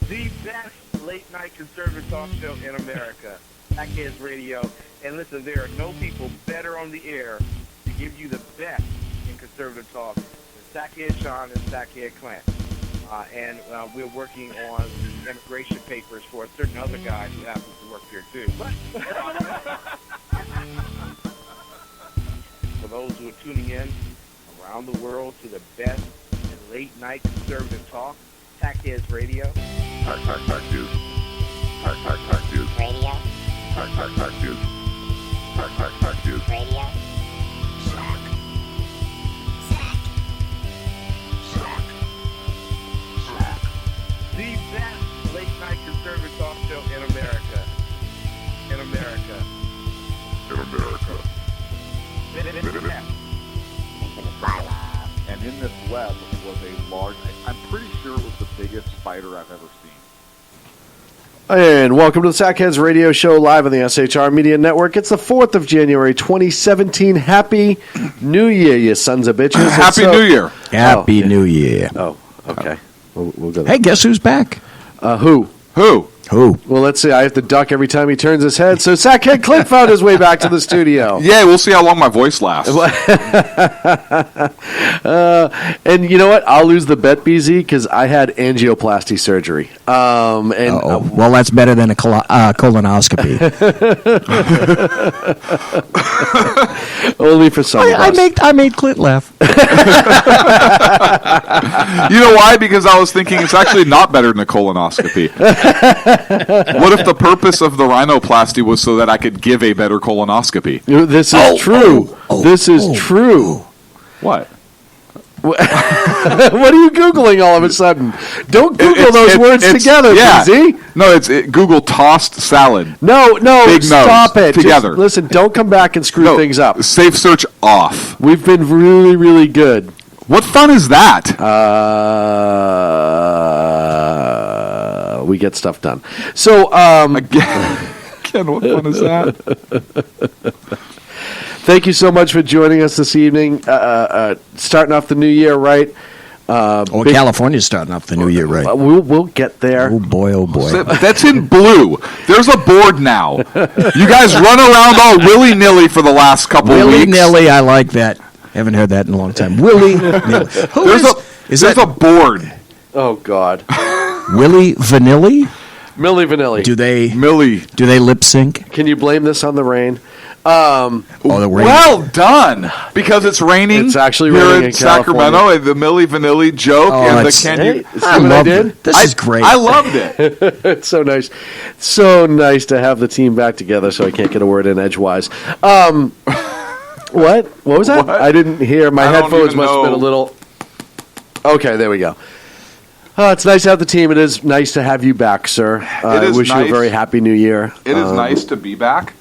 The best late-night conservative talk show in America, Sackheads Radio. And listen, there are no people better on the air to give you the best in conservative talk than Sackhead Shaun and Sackhead Clint. And we're working on the immigration papers for a certain other guy who happens to work here, too. For those who are tuning in around the world to the best in late-night conservative talk, Sackheads Radio. Sack News. Sack News. Radio. Sack News. Sack News. Radio. Sack. Sack. The best late-night conservative talk show in America. In America. In America. And in this web was a large, I'm pretty sure it was the biggest spider I've ever seen. And welcome to the Sackheads Radio Show live on the SHR Media Network. It's the 4th of January, 2017. Happy New Year, you sons of bitches. Happy New Year. Happy New Year. Oh, okay. We'll go there. Hey, guess who's back? Who? Who? Well, let's see. I have to duck every time he turns his head. So Sackhead Clint found his way back to the studio. Yeah, we'll see how long my voice lasts. And you know what? I'll lose the bet, BZ, because I had angioplasty surgery. Well, that's better than a colonoscopy. Only for some of us. I made Clint laugh. You know why? Because I was thinking it's actually not better than a colonoscopy. What if the purpose of the rhinoplasty was so that I could give a better colonoscopy? This is true. This is true. What? What are you Googling all of a sudden? Don't Google those words together, BZ. No, it's Google tossed salad. No, Big stop nose, it. together. Just, listen, don't come back and screw things up. Safe search off. We've been really, really good. What fun is that? We get stuff done. So, Again, what fun is that? Thank you so much for joining us this evening. Starting off the new year right. California's starting off the new year right. We'll get there. Oh boy. That's in blue. There's a board now. You guys run around all willy-nilly for the last couple of weeks. Willy-nilly, I like that. Haven't heard that in a long time. Willy-nilly. There's a board. Oh, God. Willy Vanilli? Milli Vanilli. Do they Millie. lip sync? Can you blame this on the rain? The rain. Well done, because it's raining. It's actually here raining in in Sacramento. California. And the Milli Vanilli joke and the can you? I loved it. This is great. I loved it. It's so nice. So nice to have the team back together so I can't get a word in edgewise. What? What was that? What? I didn't hear. My I don't headphones even must have been a know. little... Okay, there we go. It's nice to have the team. It is nice to have you back, sir. I is wish you a nice. very happy new year. It is nice to be back.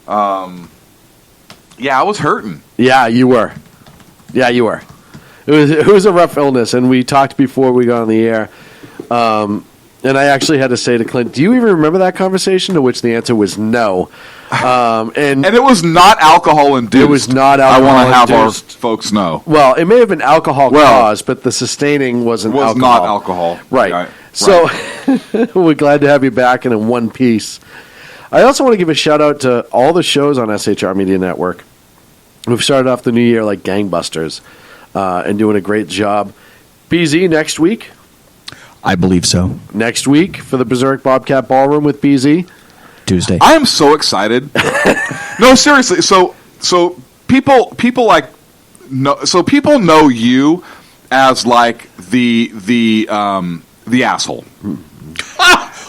Yeah, I was hurting. Yeah, you were. It was a rough illness, and we talked before we got on the air. And I actually had to say to Clint, do you even remember that conversation? To which the answer was no. And it was not alcohol induced. It was not alcohol I want to have induced. our folks know. Well, it may have been alcohol caused, but the sustaining wasn't Was alcohol. not alcohol. Right. So we're glad to have you back and in one piece. I also want to give a shout out to all the shows on SHR Media Network. We've started off the new year like gangbusters and doing a great job. BZ next week. I believe so. Next week for the Berserk Bobcat Ballroom with BZ. Tuesday. I am so excited. No, seriously. So people like people know you as like the asshole,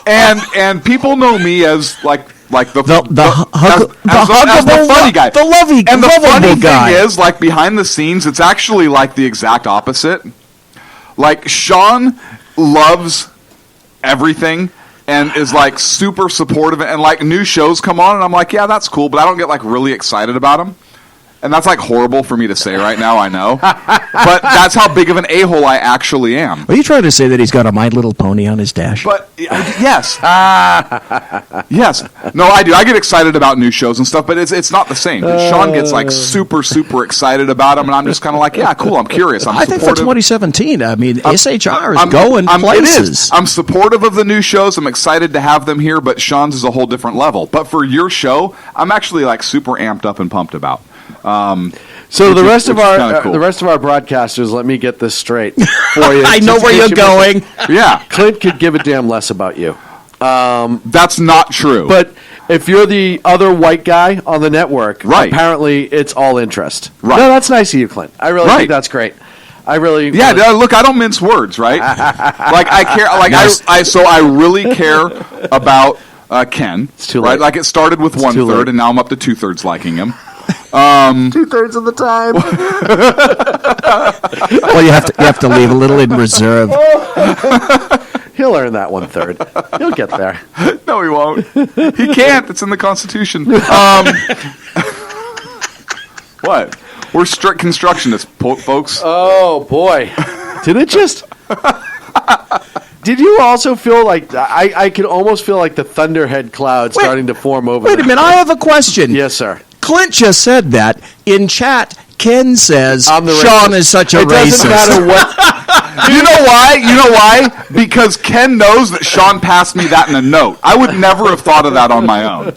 and people know me as like the funny guy, the lovely and the funny guy. thing is, like behind the scenes, it's actually like the exact opposite. Like Shaun loves everything and is like super supportive, and like new shows come on and I'm like, yeah, that's cool, but I don't get like really excited about them. And that's like horrible for me to say right now, I know. But that's how big of an a-hole I actually am. Are you trying to say that he's got a My Little Pony on his dash? But yes. Yes. No, I do. I get excited about new shows and stuff, but it's not the same. Shaun gets like super, super excited about them, and I'm just kind of like, yeah, cool, I'm curious. I think for supportive. 2017, I mean, SHR is going places. It is. I'm supportive of the new shows. I'm excited to have them here, but Shaun's is a whole different level. But for your show, I'm actually like super amped up and pumped about. So the rest of our cool. the rest of our broadcasters, let me get this straight for you. I know Just where in you're case going. Yeah, Clint could give a damn less about you. that's not true. But if you're the other white guy on the network, Right. apparently it's all interest. Right. No, that's nice of you, Clint. I really Right. think that's great. I really yeah, look, I don't mince words, right? Like I care, like Nice. I really care about Ken. It's too right? late. Like it started with It's too 1/3, late. and now I'm up to 2/3 liking him. 2/3 of the time. Well, you have to leave a little in reserve. He'll earn that 1/3. He'll get there. No, he won't. He can't. It's in the Constitution. What? We're strict constructionists, folks. Oh boy, did it just? Did you also feel like I could almost feel like the thunderhead cloud starting to form over? Wait a minute, I have a question. Yes, sir. Clint just said that. In chat, Ken says I'm the Shaun racist. is such a It doesn't racist. matter what. You know why? You know why? Because Ken knows that Shaun passed me that in a note. I would never have thought of that on my own.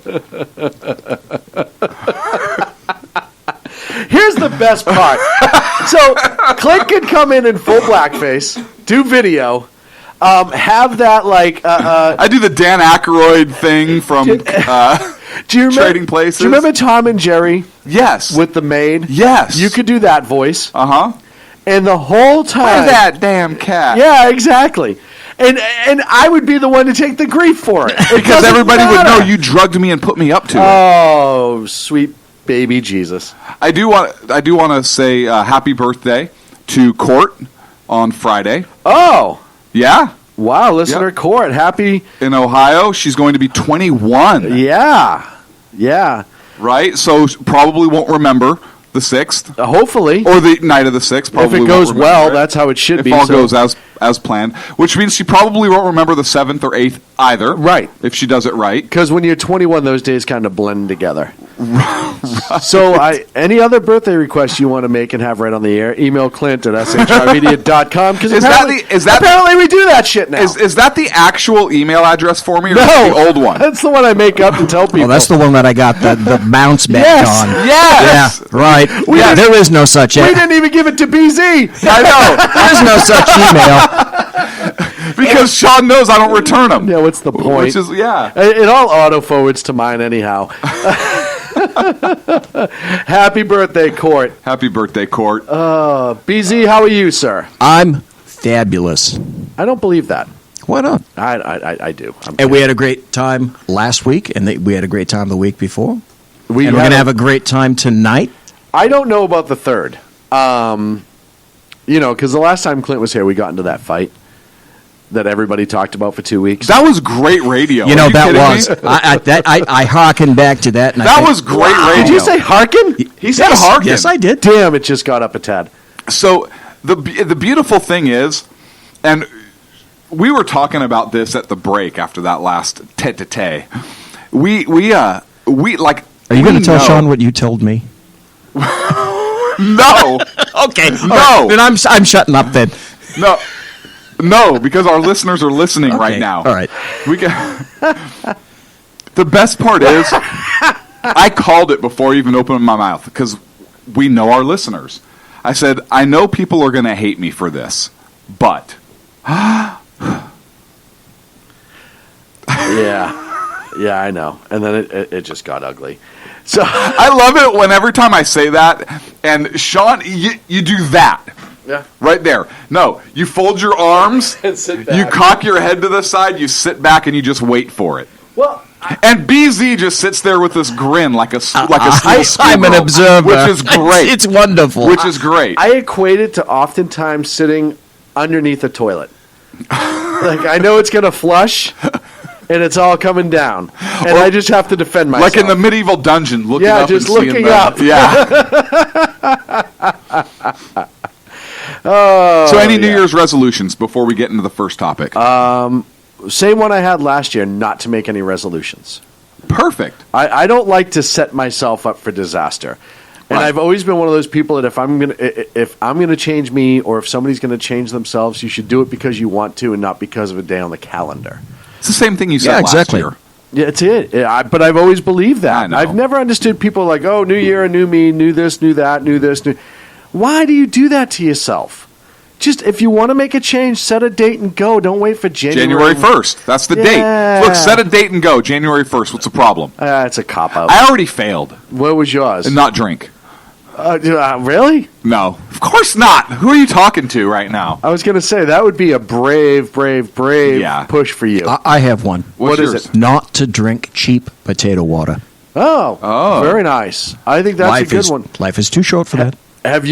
Here's the best part. So Clint could come in full blackface, do video, have that like. I do the Dan Aykroyd thing from do you remember, Trading Places. Do you remember Tom and Jerry Yes. with the maid? Yes. You could do that voice, Uh-huh. and the whole time. Where's that damn cat? Yeah, exactly. And I would be the one to take the grief for it. It Because doesn't everybody would matter. know you drugged me and put me up to it. Oh, sweet baby Jesus. I do want to say happy birthday to Court on Friday. Oh, Yeah. wow, listener Yep. Court. Happy. In Ohio, she's going to be 21. Yeah. Yeah. Right? So probably won't remember the 6th Hopefully. or the night of the 6th. If Probably it won't goes remember well, it. that's how it should if be. all so- goes as planned, which means she probably won't remember the 7th or 8th either. Right. If she does it right. Because when you're 21, those days kind of blend together. So, any other birthday requests you want to make and have right on the air, email Clint at shrmedia.com. Because apparently we do that shit now. Is that the actual email address for me, or no, is it the old one? That's the one I make up and tell people. Oh, that's the one that I got the bounce back Yes. on. Yes. Yeah, right. Yes. There is no such. We didn't even give it to BZ. I know. There is no such email. Because Shaun knows I don't return them. Yeah, what's the point? Which is, yeah. It all auto forwards to mine anyhow. Happy birthday, Court. Happy birthday, Court. BZ, how are you, sir? I'm fabulous. I don't believe that. Why not? I do. And we had a great time last week, and we had a great time the week before. And we're had going to have a great time tonight. I don't know about the third. Because the last time Clint was here, we got into that fight that everybody talked about for 2 weeks. That was great radio. You know, Are that kidding was. me? I hearken back to that. And I That think, was great radio. Did you say hearken? He said yes, hearken. Yes, I did. Damn, it just got up a tad. So the beautiful thing is, and we were talking about this at the break after that last tete-a-tete. We like. Are you going to tell Shaun what you told me? No. Okay. No. Right. Then I'm shutting up then. No, because our listeners are listening right Okay, now. all right. We can. The best part is, I called it before I even opened my mouth because we know our listeners. I said, I know people are going to hate me for this, but Yeah, I know. And then it just got ugly. So I love it when every time I say that, and Shaun, you do that. Yeah. Right there. No, you fold your arms, And sit back. you cock your head to the side, you sit back, and you just wait for it. well, And BZ just sits there with this grin like a little I'm an schoolgirl, observer. which is great. It's wonderful. Which is great. I equate it to oftentimes sitting underneath a toilet. Like I know it's gonna flush, and it's all coming down, and Or- I just have to defend myself. Like in the medieval dungeon, looking Yeah, up just and seeing looking the- up. Yeah. So any New Year's resolutions before we get into the first topic? Same one I had last year, not to make any resolutions. Perfect. I don't like to set myself up for disaster. And Right. I've always been one of those people that if I'm gonna change me, or if somebody's gonna change themselves, you should do it because you want to and not because of a day on the calendar. It's the same thing you said Yeah, last exactly. year. Yeah, it's it. But I've always believed that. I know. I've never understood people like, oh, new year, new me, new this, new that, new this, new. Why do you do that to yourself? Just if you want to make a change, set a date and go. Don't wait for January 1st. That's the Yeah. date. Look, set a date and go. January 1st. What's the problem? It's a cop out. I already failed. What was yours? And not drink. Really? No. Of course not. Who are you talking to right now? I was going to say that would be a brave Yeah. push for you. I have one. What's What is yours? it? Not to drink cheap potato water. Oh, very nice. I think that's a good one. Life is too short for that. Have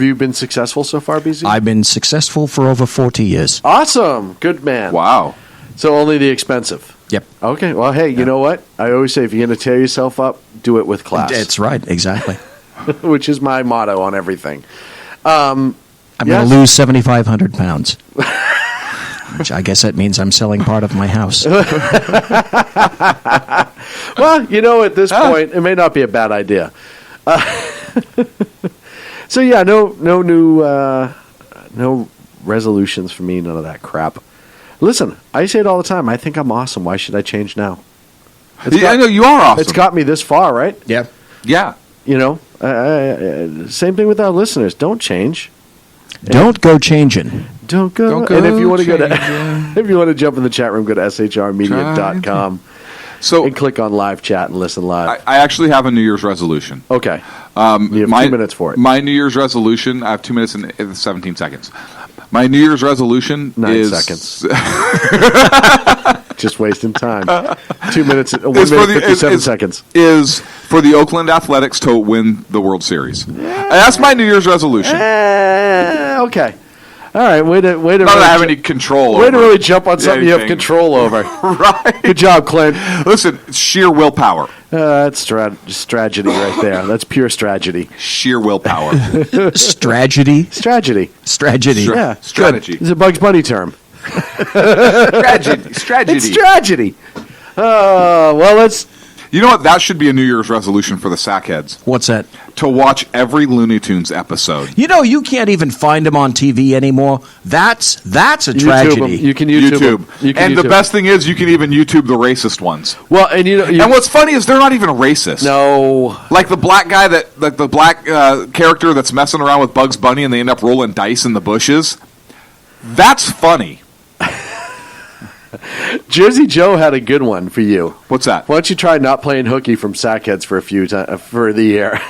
you been successful so far, BZ? I've been successful for over 40 years. Awesome. Good man. Wow. So only the expensive. Yep. Okay. Well, hey, you know what? I always say if you're going to tear yourself up, do it with class. That's right, exactly. Which is my motto on everything. I'm Yes. going to lose 7,500 pounds. Which I guess that means I'm selling part of my house. Well, at this point, it may not be a bad idea. So yeah, no new, no resolutions for me. None of that crap. Listen, I say it all the time. I think I'm awesome. Why should I change now? Yeah, I know you are awesome. It's got me this far, right? Yeah. Yeah. Same thing with our listeners. Don't change. Don't go changing. Don't go. Don't go And if you want to go to, changing. if you want to jump in the chat room, go to shrmedia.com So and click on live chat and listen live. I actually have a New Year's resolution. Okay. You have 2 minutes for it. My New Year's resolution, I have 2 minutes and 17 seconds. My New Year's resolution 9 is seconds. Just wasting time. 2 minutes. 1 is minute 57 seconds. Is for the Oakland Athletics to win the World Series. That's my New Year's resolution. Okay. All right. Way to Not that I have any control way over to really jump on something you have anything. control over. Right. Good job, Clint. Listen, it's sheer willpower. That's strategy right there. That's pure strategy. Sheer willpower. Strategy. Strategy. Strategy. Yeah. Strategy. It's a Bugs Bunny term. Strategy. It's strategy. Well, let's. You know what? That should be a New Year's resolution for the Sackheads. What's that? To watch every Looney Tunes episode. You can't even find them on TV anymore. That's a YouTube tragedy. them. You can YouTube. them. You can And YouTube the best thing is you can even YouTube the racist ones. Well, and And what's funny is they're not even racist. no. Like the black guy the black character that's messing around with Bugs Bunny and they end up rolling dice in the bushes. That's funny. Jersey Joe had a good one for you. What's that? Why don't you try not playing hooky from Sackheads for a few times for the year?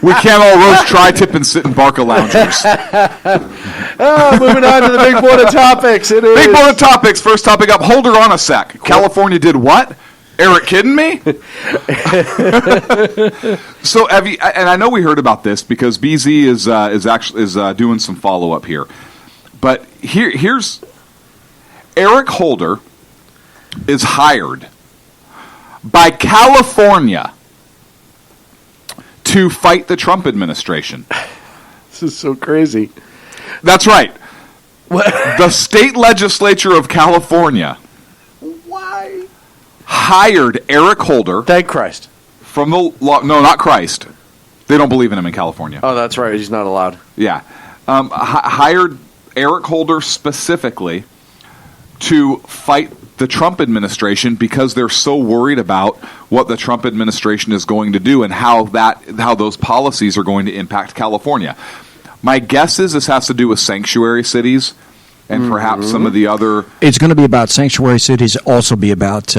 We can't all roast tri-tip and sit in Barca loungers. Moving on to the big board of topics. It is Big board of topics. First topic up. Hold her on a sec. California did what? Eric kidding me? So, Evie, and I know we heard about this because BZ is doing some follow up here. But here's Eric Holder is hired by California to fight the Trump administration. This is so crazy. That's right. The state legislature of California hired Eric Holder Thank Christ. from the law. No, not Christ. They don't believe in him in California. Oh, that's right. He's not allowed. Yeah. Hired Eric Holder specifically to fight the Trump administration because they're so worried about what the Trump administration is going to do and how those policies are going to impact California. My guess is this has to do with sanctuary cities and perhaps some of the other. It's going to be about sanctuary cities, also be about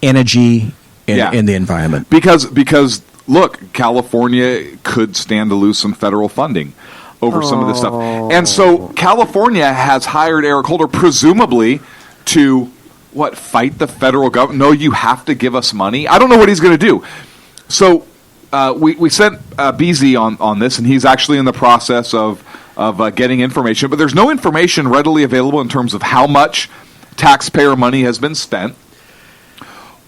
energy in the environment. Because look, California could stand to lose some federal funding over some of this stuff. And so California has hired Eric Holder presumably to fight the federal government? No, you have to give us money. I don't know what he's going to do. So we sent BZ on this, and he's actually in the process of getting information, but there's no information readily available in terms of how much taxpayer money has been spent,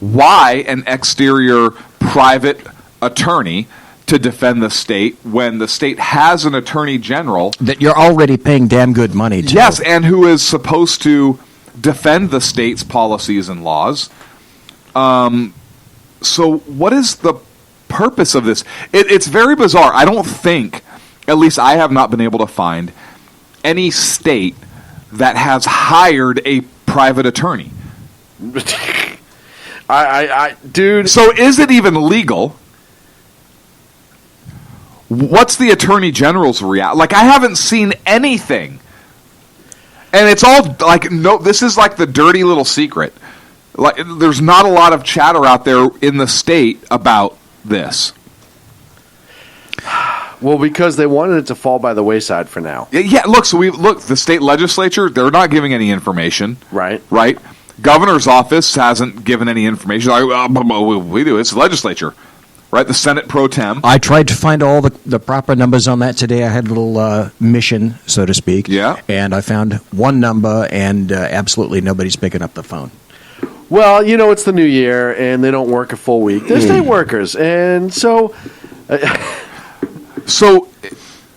why an exterior private attorney to defend the state when the state has an attorney general that you're already paying damn good money to. Yes, and who is supposed to defend the state's policies and laws. So what is the purpose of this? It's very bizarre. I don't think, at least I have not been able to find, any state that has hired a private attorney. Dude. So is it even legal? What's the attorney general's reaction? Like, I haven't seen anything. And it's all like, no, this is like the dirty little secret. Like, there's not a lot of chatter out there in the state about this. Well, because they wanted it to fall by the wayside for now. Yeah, look, the state legislature, they're not giving any information. Right. Governor's office hasn't given any information. We do. It's the legislature. Right, the Senate pro tem. I tried to find all the proper numbers on that today. I had a little mission, so to speak. Yeah. And I found one number, and absolutely nobody's picking up the phone. Well, it's the new year, and they don't work a full week. They're state workers, and so... So,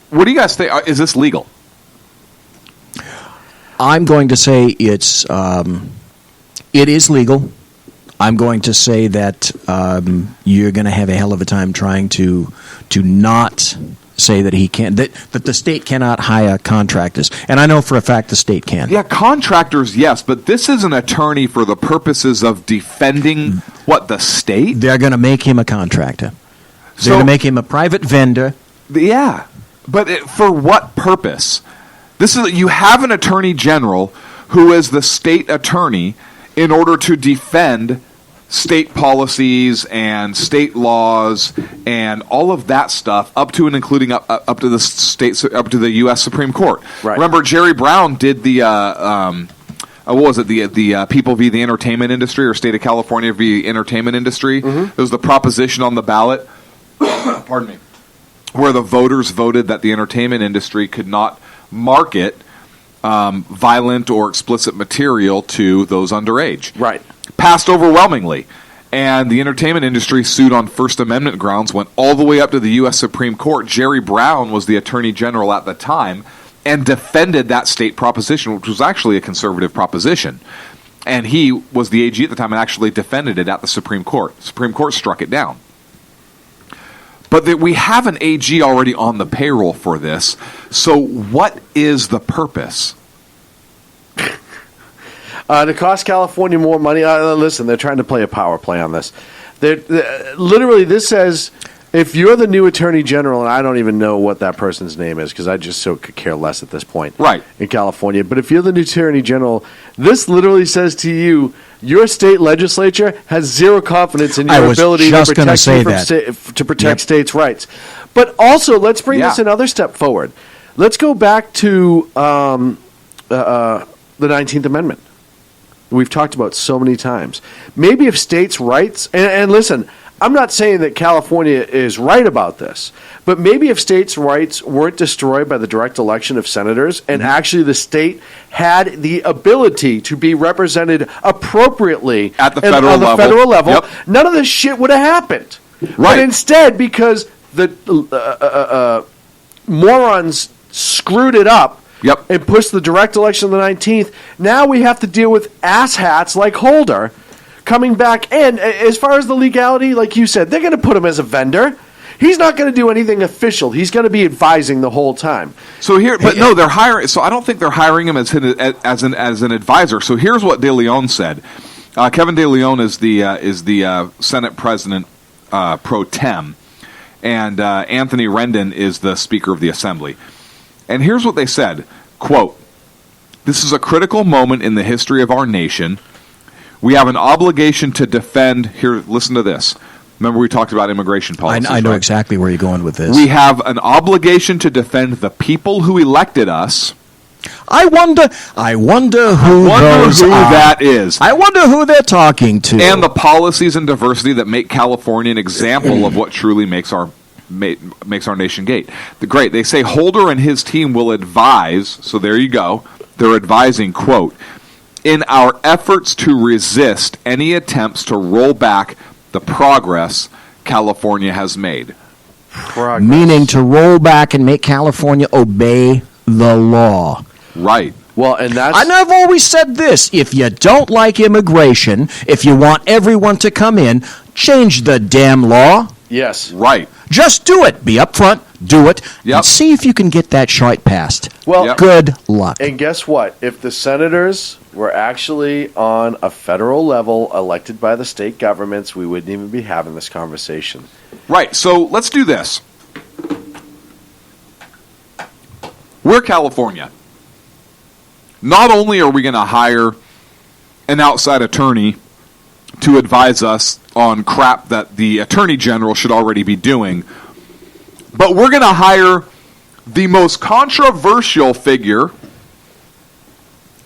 what do you guys think? Is this legal? I'm going to say it is legal. I'm going to say that you're going to have a hell of a time trying to not say that he can't, that the state cannot hire contractors. And I know for a fact the state can. Yeah, contractors, yes, but this is an attorney for the purposes of defending the state? They're going to make him a contractor. They're going to make him a private vendor. Yeah, but for what purpose? You have an attorney general who is the state attorney in order to defend state policies and state laws and all of that stuff, up to and including up to the U.S. Supreme Court. Right. Remember, Jerry Brown did the what was it? The People v. the Entertainment Industry, or State of California v. Entertainment Industry. Mm-hmm. It was the proposition on the ballot. Pardon me. Where the voters voted that the entertainment industry could not market violent or explicit material to those underage. Right. Passed overwhelmingly. And the entertainment industry sued on First Amendment grounds, went all the way up to the U.S. Supreme Court. Jerry Brown was the Attorney General at the time and defended that state proposition, which was actually a conservative proposition. And he was the AG at the time and actually defended it at the Supreme Court. The Supreme Court struck it down. But we have an AG already on the payroll for this. So what is the purpose? To cost California more money. Listen, they're trying to play a power play on this. Literally, this says, if you're the new attorney general, and I don't even know what that person's name is because I just could care less at this point. Right. In California. But if you're the new attorney general, this literally says to you, your state legislature has zero confidence in your ability to protect states' rights. But also, let's bring this another step forward. Let's go back to the 19th Amendment. We've talked about so many times. Maybe if states' rights, and listen, I'm not saying that California is right about this, but maybe if states' rights weren't destroyed by the direct election of senators, and actually the state had the ability to be represented appropriately at the federal level, yep, none of this shit would have happened. Right. But instead, because the morons screwed it up, yep, and pushed the direct election on the 19th, now we have to deal with asshats like Holder coming back in. As far as the legality, like you said, they're going to put him as a vendor. He's not going to do anything official. He's going to be advising the whole time. So no, they're hiring. So I don't think they're hiring him as an advisor. So here's what De Leon said. Kevin De Leon is the Senate President pro tem, and Anthony Rendon is the Speaker of the Assembly. And here's what they said, quote, "This is a critical moment in the history of our nation. We have an obligation to defend," here, listen to this. Remember we talked about immigration policy. I know exactly where you're going with this. "We have an obligation to defend the people who elected us." I wonder who that is. I wonder who they're talking to. "And the policies and diversity that make California an example of what truly makes our makes our nation great. They say Holder and his team will advise, so there you go, they're advising, quote, in our efforts to resist any attempts to roll back the progress California has made. Meaning to roll back and make California obey the law. Right. Well, and I've always said this. If you don't like immigration, if you want everyone to come in, change the damn law. Yes. Right. Just do it. Be upfront. Do it. Yep. And see if you can get that shite passed. Well, Yep. Good luck. And guess what? If the senators were actually on a federal level elected by the state governments, we wouldn't even be having this conversation. Right. So let's do this. We're California. Not only are we going to hire an outside attorney to advise us on crap that the attorney general should already be doing, but we're going to hire the most controversial figure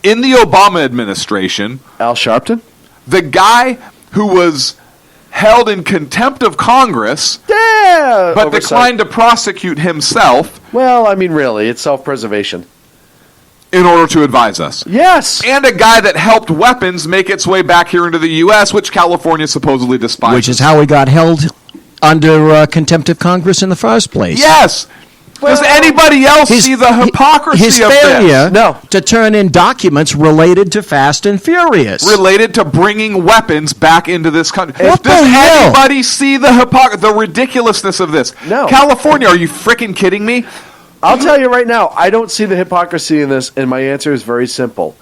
in the Obama administration, Al Sharpton? the guy who was held in contempt of Congress, Yeah! but oversight. declined to prosecute himself Well, I mean, really, it's self-preservation. in order to advise us. Yes! And a guy that helped weapons make its way back here into the U.S., which California supposedly despises. Which is how he got held under contempt of Congress in the first place. Yes! Does anybody else see the hypocrisy his of failure this? No. to turn in documents related to Fast and Furious. Related to bringing weapons back into this country. What Does the hell? anybody see the ridiculousness of this? No. California, are you freaking kidding me? I'll tell you right now, I don't see the hypocrisy in this, and my answer is very simple.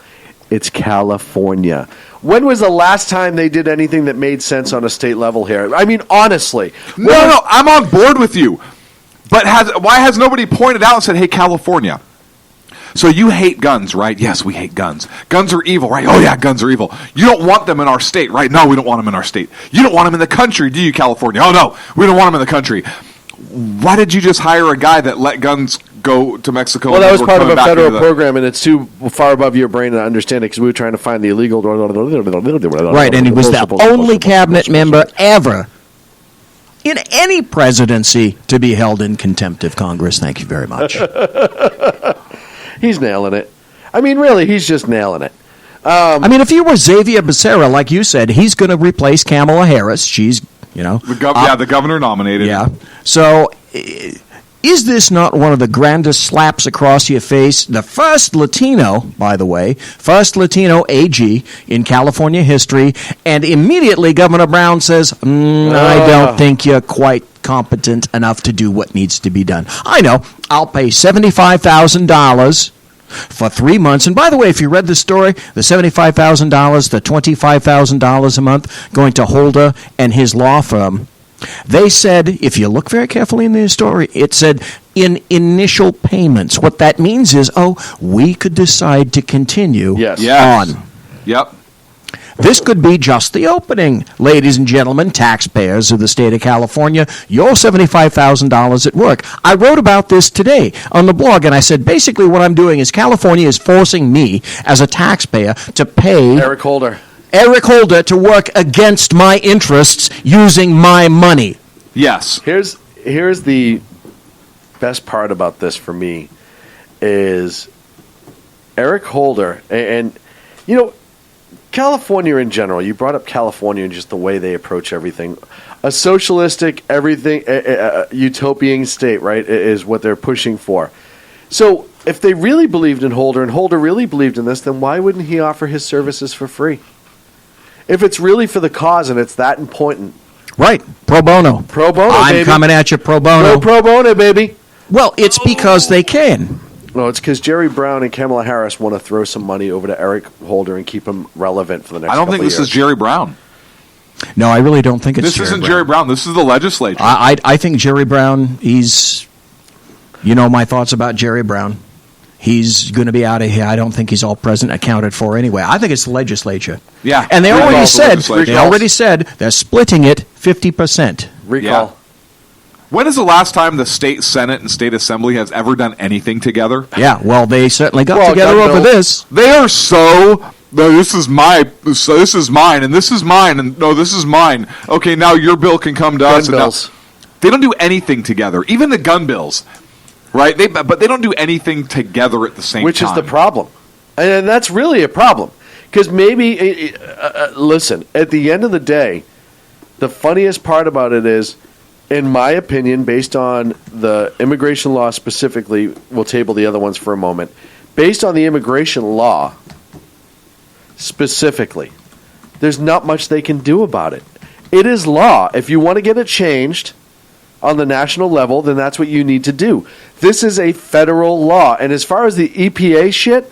It's California. When was the last time they did anything that made sense on a state level here? I mean, honestly. No, I'm on board with you. But why has nobody pointed out and said, hey, California, so you hate guns, right? Yes, we hate guns. Guns are evil, right? Oh, yeah, guns are evil. You don't want them in our state, right? No, we don't want them in our state. You don't want them in the country, do you, California? Oh, no, we don't want them in the country. Why did you just hire a guy that let guns go to Mexico? Well, that was and part of coming a back federal into the- program, and it's too far above your brain to understand it because we were trying to find the illegal. Right, and he was the only cabinet member ever in any presidency to be held in contempt of Congress. Thank you very much. He's nailing it. I mean, really, he's just nailing it. I mean, if you were Xavier Becerra, like you said, he's going to replace Kamala Harris. She's, the governor nominated. Yeah. So, is this not one of the grandest slaps across your face? The first Latino, by the way, first Latino AG in California history, and immediately Governor Brown says, I don't think you're quite competent enough to do what needs to be done. I know. I'll pay $75,000 for 3 months. And by the way, if you read the story, the $75,000, the $25,000 a month going to Holder and his law firm, they said, if you look very carefully in the story, it said in initial payments. What that means is, we could decide to continue Yes. on. Yep. This could be just the opening, ladies and gentlemen, taxpayers of the state of California. Your $75,000 at work. I wrote about this today on the blog, and I said basically what I'm doing is California is forcing me as a taxpayer to pay Eric Holder to work against my interests using my money. Yes. Here's the best part about this for me is Eric Holder and California in general. You brought up California and just the way they approach everything. A socialistic, everything, utopian state, right, is what they're pushing for. So if they really believed in Holder and Holder really believed in this, then why wouldn't he offer his services for free? If it's really for the cause and it's that important. Right. Pro bono. Pro bono, I'm baby. coming at you pro bono. Pro bono, baby. Well, it's because they can. No, it's because Jerry Brown and Kamala Harris want to throw some money over to Eric Holder and keep him relevant for the next I don't think this is Jerry Brown. No, I really don't think it's This isn't Jerry Brown. This is the legislature. I think Jerry Brown, he's... You know my thoughts about Jerry Brown. He's going to be out of here. I don't think he's all present accounted for anyway. I think it's the legislature. Yeah. And they already Recalls. said they're splitting it 50%. Recall. Yeah. When is the last time the state Senate and state assembly has ever done anything together? Yeah, well, they certainly got together gun over bills. this. They are so... No, this is mine, and this is mine, and no, this is mine. Okay, now your bill can come to Gun us. And bills. They don't do anything together. Even the gun bills, right? But they don't do anything together at the same time. Which is the problem. And that's really a problem. Because maybe, listen, at the end of the day, the funniest part about it is, in my opinion, based on the immigration law specifically, we'll table the other ones for a moment, based on the immigration law specifically, there's not much they can do about it. It is law. If you want to get it changed on the national level, then that's what you need to do. This is a federal law. And as far as the EPA shit,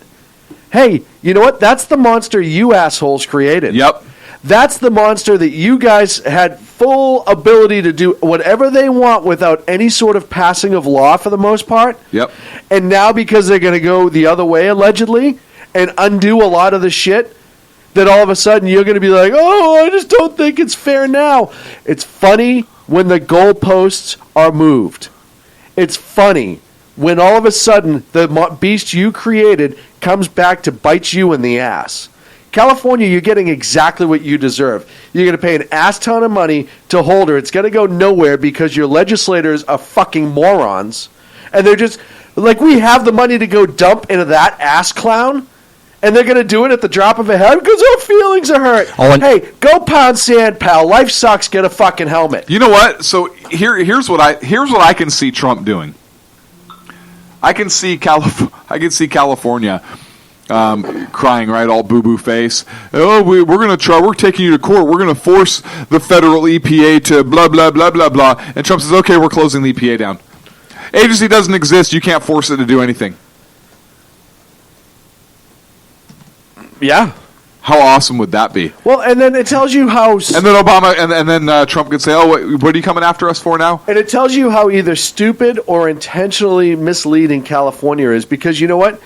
hey, you know what? That's the monster you assholes created. Yep. That's the monster that you guys had full ability to do whatever they want without any sort of passing of law for the most part. Yep. And now because they're going to go the other way, allegedly, and undo a lot of the shit, that all of a sudden you're going to be like, oh, I just don't think it's fair now. It's funny when the goalposts are moved. It's funny when all of a sudden the beast you created comes back to bite you in the ass. California, you're getting exactly what you deserve. You're going to pay an ass ton of money to hold her. It's going to go nowhere because your legislators are fucking morons. And they're just, like, we have the money to go dump into that ass clown, and they're going to do it at the drop of a head because our feelings are hurt. Hey, go pound sand, pal. Life sucks. Get a fucking helmet. You know what? So here's what I can see Trump doing. I can see California crying, right, all boo-boo face. Oh, we're going to try. We're taking you to court. We're going to force the federal EPA to blah, blah, blah, blah, blah. And Trump says, okay, we're closing the EPA down. Agency doesn't exist. You can't force it to do anything. Yeah. How awesome would that be? Well, and then it tells you how... And then Obama, and then Trump could say, oh, what are you coming after us for now? And it tells you how either stupid or intentionally misleading California is, because you know what?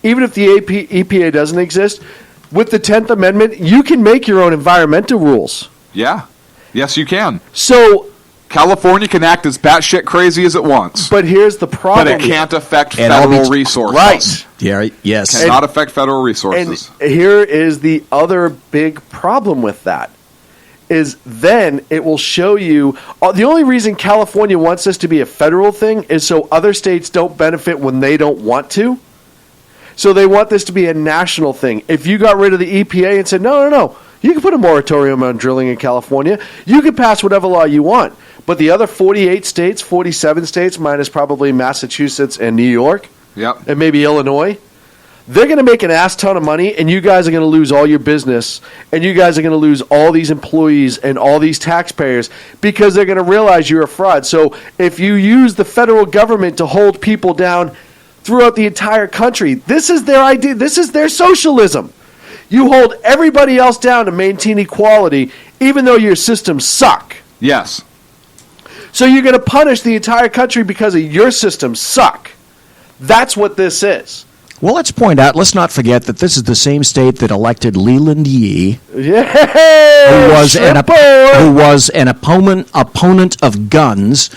Even if the EPA doesn't exist, with the 10th Amendment, you can make your own environmental rules. Yeah. Yes, you can. So... California can act as batshit crazy as it wants. But here's the problem. But it can't affect federal resources. Right. Yeah, yes. Cannot affect federal resources. And here is the other big problem with that. Is then it will show you... the only reason California wants this to be a federal thing is so other states don't benefit when they don't want to. So they want this to be a national thing. If you got rid of the EPA and said, no, you can put a moratorium on drilling in California. You can pass whatever law you want. But the other 48 states, 47 states, minus probably Massachusetts and New York, yep, and maybe Illinois, they're going to make an ass ton of money, and you guys are going to lose all your business, and you guys are going to lose all these employees and all these taxpayers because they're going to realize you're a fraud. So if you use the federal government to hold people down throughout the entire country, this is their idea. This is their socialism. You hold everybody else down to maintain equality, even though your systems suck. Yes. So you're going to punish the entire country because of your systems suck. That's what this is. Well, let's point out, let's not forget that this is the same state that elected Leland Yee, who was an opponent of guns,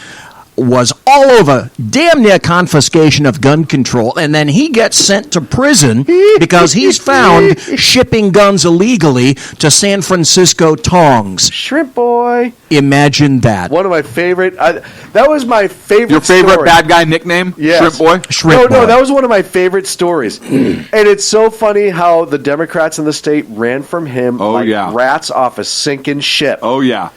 was all over damn near confiscation of gun control, and then he gets sent to prison because he's found shipping guns illegally to San Francisco tongs. Shrimp boy. Imagine that. One of my favorite. That was my favorite. Your favorite story. bad guy nickname? Yes. Shrimp boy? Shrimp boy. No, that was one of my favorite stories. And it's so funny how the Democrats in the state ran from him like rats off a sinking ship. Oh, yeah.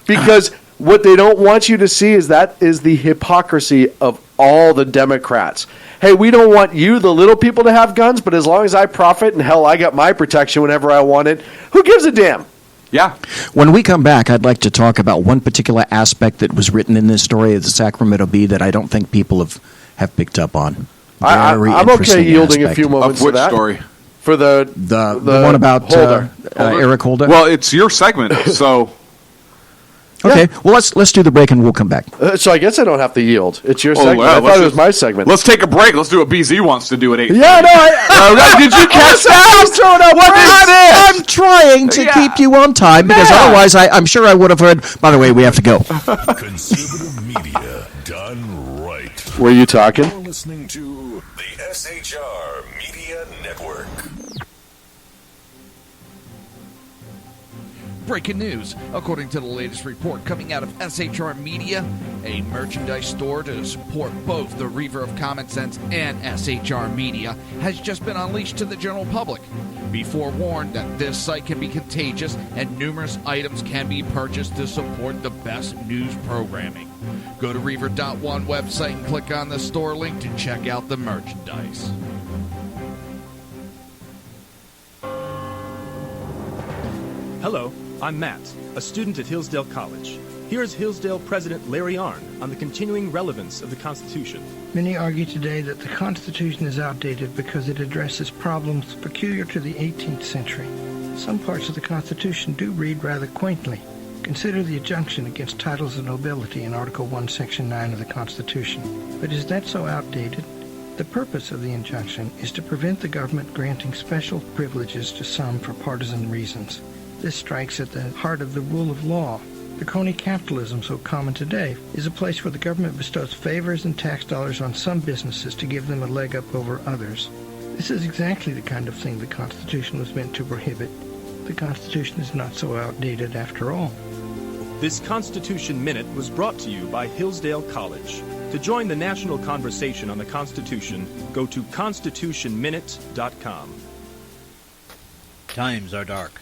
Because what they don't want you to see is that is the hypocrisy of all the Democrats. Hey, we don't want you, the little people, to have guns, but as long as I profit and hell, I got my protection whenever I want it, who gives a damn? Yeah. When we come back, I'd like to talk about one particular aspect that was written in this story of the Sacramento Bee that I don't think people have picked up on. I'm okay yielding a few moments of which to that. Story? For the one about Holder. Eric Holder. Well, it's your segment, so... Okay, well, let's do the break and we'll come back. So I guess I don't have to yield. It's your segment. I thought it was my segment. Let's take a break. Let's do what BZ wants to do at 8. Yeah, no, did you catch that? I'm trying to keep you on time because otherwise I'm sure I would have heard, by the way, we have to go. Conservative media done right. Were you talking? You're listening to the SHR Media Network. breaking news. According to the latest report coming out of SHR Media, a merchandise store to support both the Reaver of Common Sense and SHR Media has just been unleashed to the general public. Be forewarned that this site can be contagious and numerous items can be purchased to support the best news programming. Go to Reaver.one website and click on the store link to check out the merchandise. Hello, I'm Matt, a student at Hillsdale College. Here's Hillsdale President Larry Arnn on the continuing relevance of the Constitution. Many argue today that the Constitution is outdated because it addresses problems peculiar to the 18th century. Some parts of the Constitution do read rather quaintly. Consider the injunction against titles of nobility in Article 1, Section 9 of the Constitution. But is that so outdated? The purpose of the injunction is to prevent the government granting special privileges to some for partisan reasons. This strikes at the heart of the rule of law. The crony capitalism so common today is a place where the government bestows favors and tax dollars on some businesses to give them a leg up over others. This is exactly the kind of thing the Constitution was meant to prohibit. The Constitution is not so outdated after all. This Constitution Minute was brought to you by Hillsdale College. To join the national conversation on the Constitution, go to constitutionminute.com. Times are dark.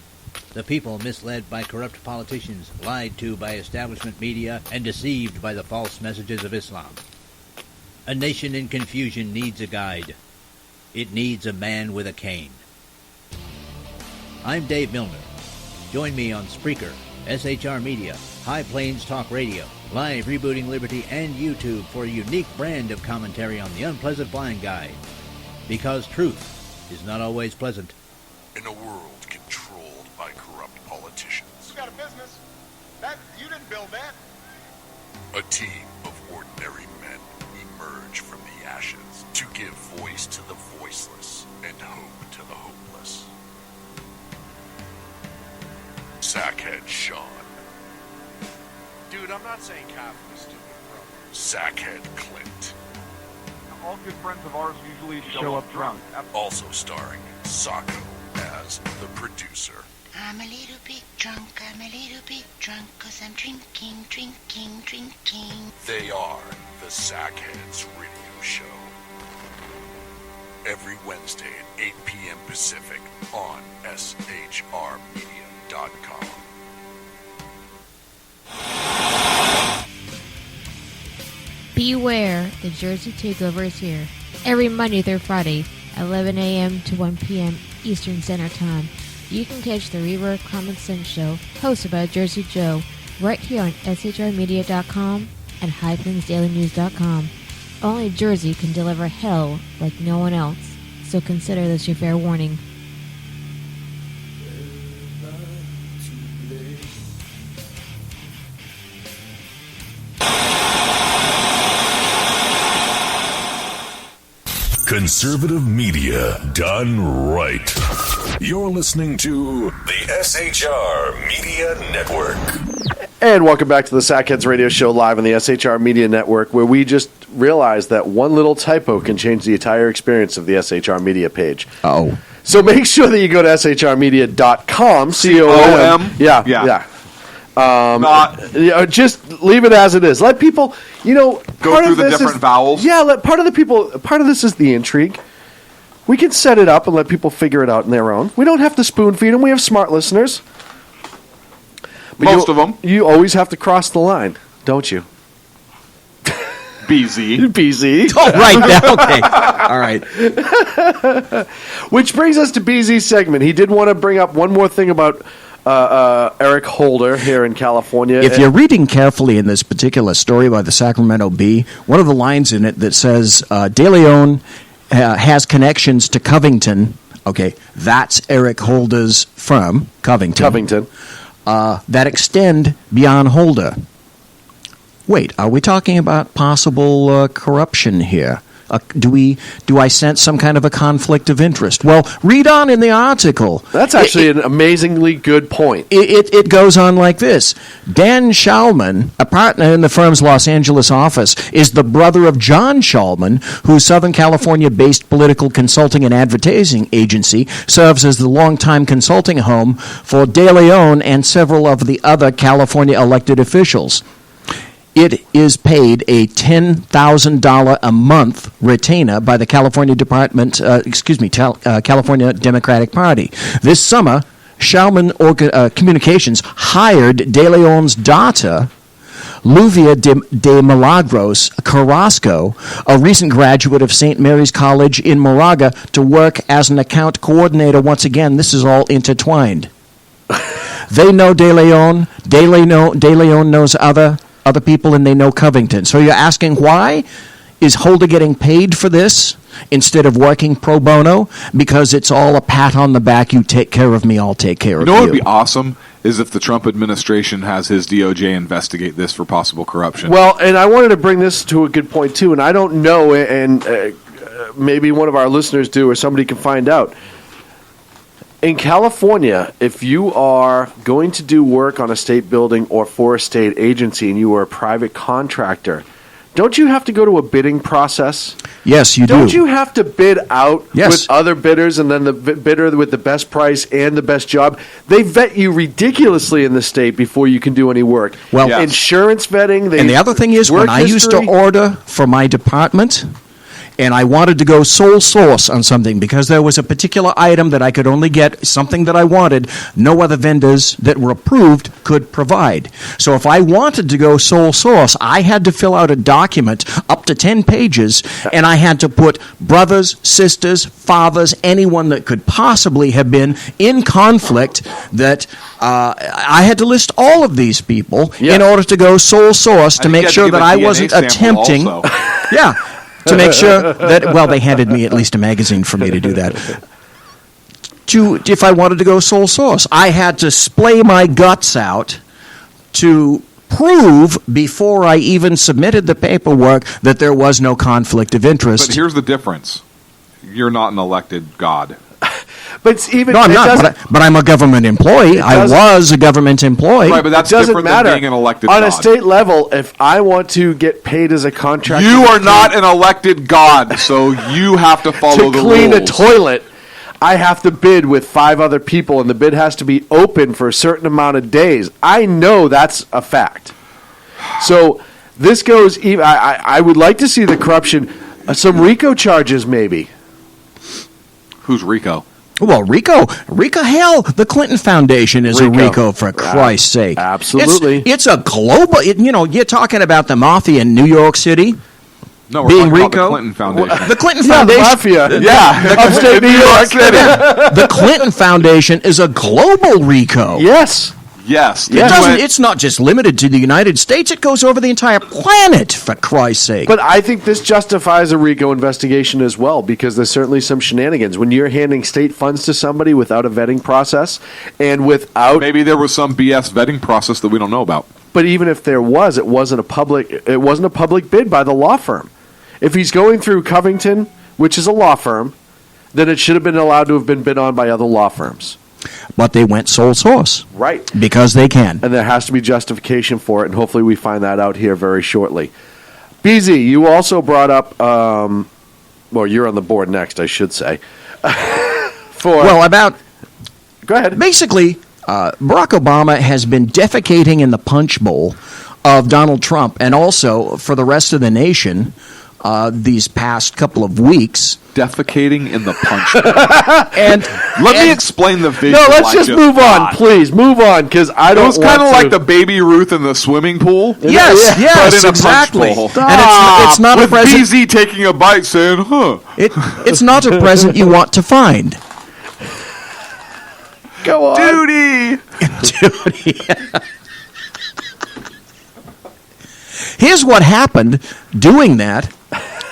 The people misled by corrupt politicians, lied to by establishment media, and deceived by the false messages of Islam. A nation in confusion needs a guide. It needs a man with a cane. I'm Dave Milner. Join me on Spreaker, SHR Media, High Plains Talk Radio, Live Rebooting Liberty, and YouTube for a unique brand of commentary on the unpleasant blind guide. Because truth is not always pleasant. In a world controlled by corrupt politicians. You got a business. You didn't build that. A team of ordinary men emerge from the ashes to give voice to the voiceless and hope to the hopeless. Sackhead Shaun. Dude, I'm not saying Kafka is stupid, bro. Sackhead Clint. All good friends of ours usually show up drunk. Also starring Sacco as the producer. I'm a little bit drunk, cause I'm drinking. They are the Sackheads Radio Show. Every Wednesday at 8 p.m. Pacific on shrmedia.com. Beware, the Jersey Takeover is here. Every Monday through Friday, 11 a.m. to 1 p.m. Eastern Standard Time. You can catch the Reaver of Common Sense show, hosted by Jersey Joe, right here on shrmedia.com and highplains.dailynews.com. Only Jersey can deliver hell like no one else, so consider this your fair warning. Conservative media done right. You're listening to the SHR Media Network. And welcome back to the Sackheads Radio Show live on the SHR Media Network, where we just realized that one little typo can change the entire experience of the SHR Media page. Oh. So make sure that you go to shrmedia.com, C-O-M. Yeah. Just leave it as it is. Let people, go through the different vowels. Yeah, part of this is the intrigue. We can set it up and let people figure it out on their own. We don't have to spoon feed them. We have smart listeners. But Most of them. You always have to cross the line, don't you? BZ. Oh, right now. Okay. All right. Which brings us to BZ's segment. He did want to bring up one more thing about Eric Holder here in California. If you're reading carefully in this particular story by the Sacramento Bee, one of the lines in it that says De Leon has connections to Covington. Okay, that's Eric Holder's firm, Covington. That extend beyond Holder. Wait, are we talking about possible corruption here? do I sense some kind of a conflict of interest? Well, read on in the article. That's actually an amazingly good point. It goes on like this. Dan Schallman, a partner in the firm's Los Angeles office, is the brother of John Schallman, whose Southern California-based political consulting and advertising agency serves as the longtime consulting home for De Leon and several of the other California elected officials. It is paid a $10,000 a month retainer by the California California Democratic Party. This summer, Schallman Communications hired De Leon's daughter, Luvia de Milagros Carrasco, a recent graduate of St. Mary's College in Moraga, to work as an account coordinator. Once again, this is all intertwined. They know De Leon. De Leon knows other people, and they know Covington. So you're asking, why is Holder getting paid for this instead of working pro bono? Because it's all a pat on the back. You take care of me, I'll take care of you. You know what would be awesome is if the Trump administration has his DOJ investigate this for possible corruption. Well, and I wanted to bring this to a good point, too, and I don't know, and maybe one of our listeners do or somebody can find out. In California, if you are going to do work on a state building or for a state agency and you are a private contractor, don't you have to go to a bidding process? Yes, you do. Don't you have to bid out Yes. with other bidders, and then the bidder with the best price and the best job? They vet you ridiculously in the state before you can do any work. Well, Yes. Insurance vetting. And the other thing is, when I used to order for my department, and I wanted to go sole source on something because there was a particular item that I could only get, something that I wanted, no other vendors that were approved could provide. So if I wanted to go sole source, I had to fill out a document up to 10 pages, and I had to put brothers, sisters, fathers, anyone that could possibly have been in conflict, that I had to list all of these people in order to go sole source to make sure that I wasn't attempting... Yeah. To make sure that, well, they handed me at least a magazine for me to do that. If I wanted to go sole source, I had to splay my guts out to prove before I even submitted the paperwork that there was no conflict of interest. But here's the difference. You're not an elected god. But it's even no, I'm not. But I'm a government employee. I was a government employee. Right, but that's different than being an elected on god. a state level. If I want to get paid as a contractor, You are not an elected god, so you have to follow the to clean rules. a toilet, I have to bid with 5 other people, and the bid has to be open for a certain amount of days. I know that's a fact. So this goes. I would like to see the corruption, some RICO charges, maybe. Who's RICO? Well, RICO, hell, the Clinton Foundation is a RICO, for Christ's sake. Absolutely. It's a global, you're talking about the mafia in New York City. No, we're being talking RICO. about the Clinton Foundation. The Clinton Foundation. Mafia. Yeah. Upstate New York City. The Clinton Foundation is a global RICO. Yes. Yes. It's not just limited to the United States. It goes over the entire planet, for Christ's sake. But I think this justifies a RICO investigation as well, because there's certainly some shenanigans. When you're handing state funds to somebody without a vetting process and without... Maybe there was some BS vetting process that we don't know about. But even if there was, it wasn't a public bid by the law firm. If he's going through Covington, which is a law firm, then it should have been allowed to have been bid on by other law firms. But they went sole source. Right. Because they can. And there has to be justification for it, and hopefully we find that out here very shortly. BZ, you also brought up, well, you're on the board next, I should say. Go ahead. Basically, Barack Obama has been defecating in the punch bowl of Donald Trump, and also for the rest of the nation these past couple of weeks. Defecating in the punch bowl. And let me explain the visual. No, let's just move on, please. Move on, because I don't want to. It was kind of like the Baby Ruth in the swimming pool. Yes, but in a exactly. punch bowl. And it's not with a present. BZ taking a bite saying, huh. It's not a present you want to find. Go on. Duty. Here's what happened doing that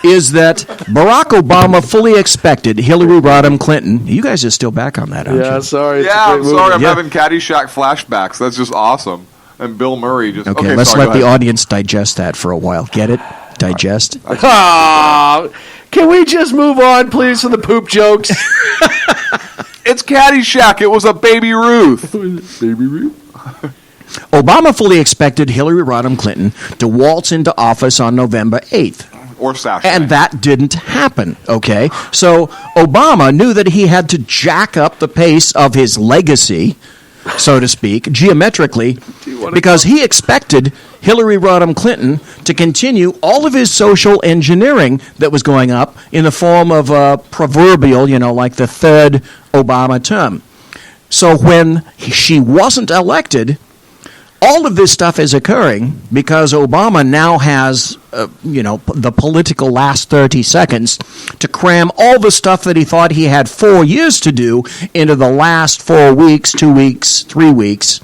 is that Barack Obama fully expected Hillary Rodham Clinton. You guys are still back on that, aren't you? Sorry. I'm sorry. I'm having Caddyshack flashbacks. That's just awesome. And Bill Murray just... Okay, let's let the audience digest that for a while. Get it? digest. Oh, can we just move on, please, from the poop jokes? It's Caddyshack. It was a Baby Ruth. Baby Ruth? Obama fully expected Hillary Rodham Clinton to waltz into office on November 8th. Or Sasha. And that didn't happen, okay? So Obama knew that he had to jack up the pace of his legacy, so to speak, geometrically, because he expected Hillary Rodham Clinton to continue all of his social engineering that was going up in the form of a proverbial, like the third Obama term. So when she wasn't elected, all of this stuff is occurring because Obama now has, the political last 30 seconds to cram all the stuff that he thought he had 4 years to do into the last 4 weeks, 2 weeks, 3 weeks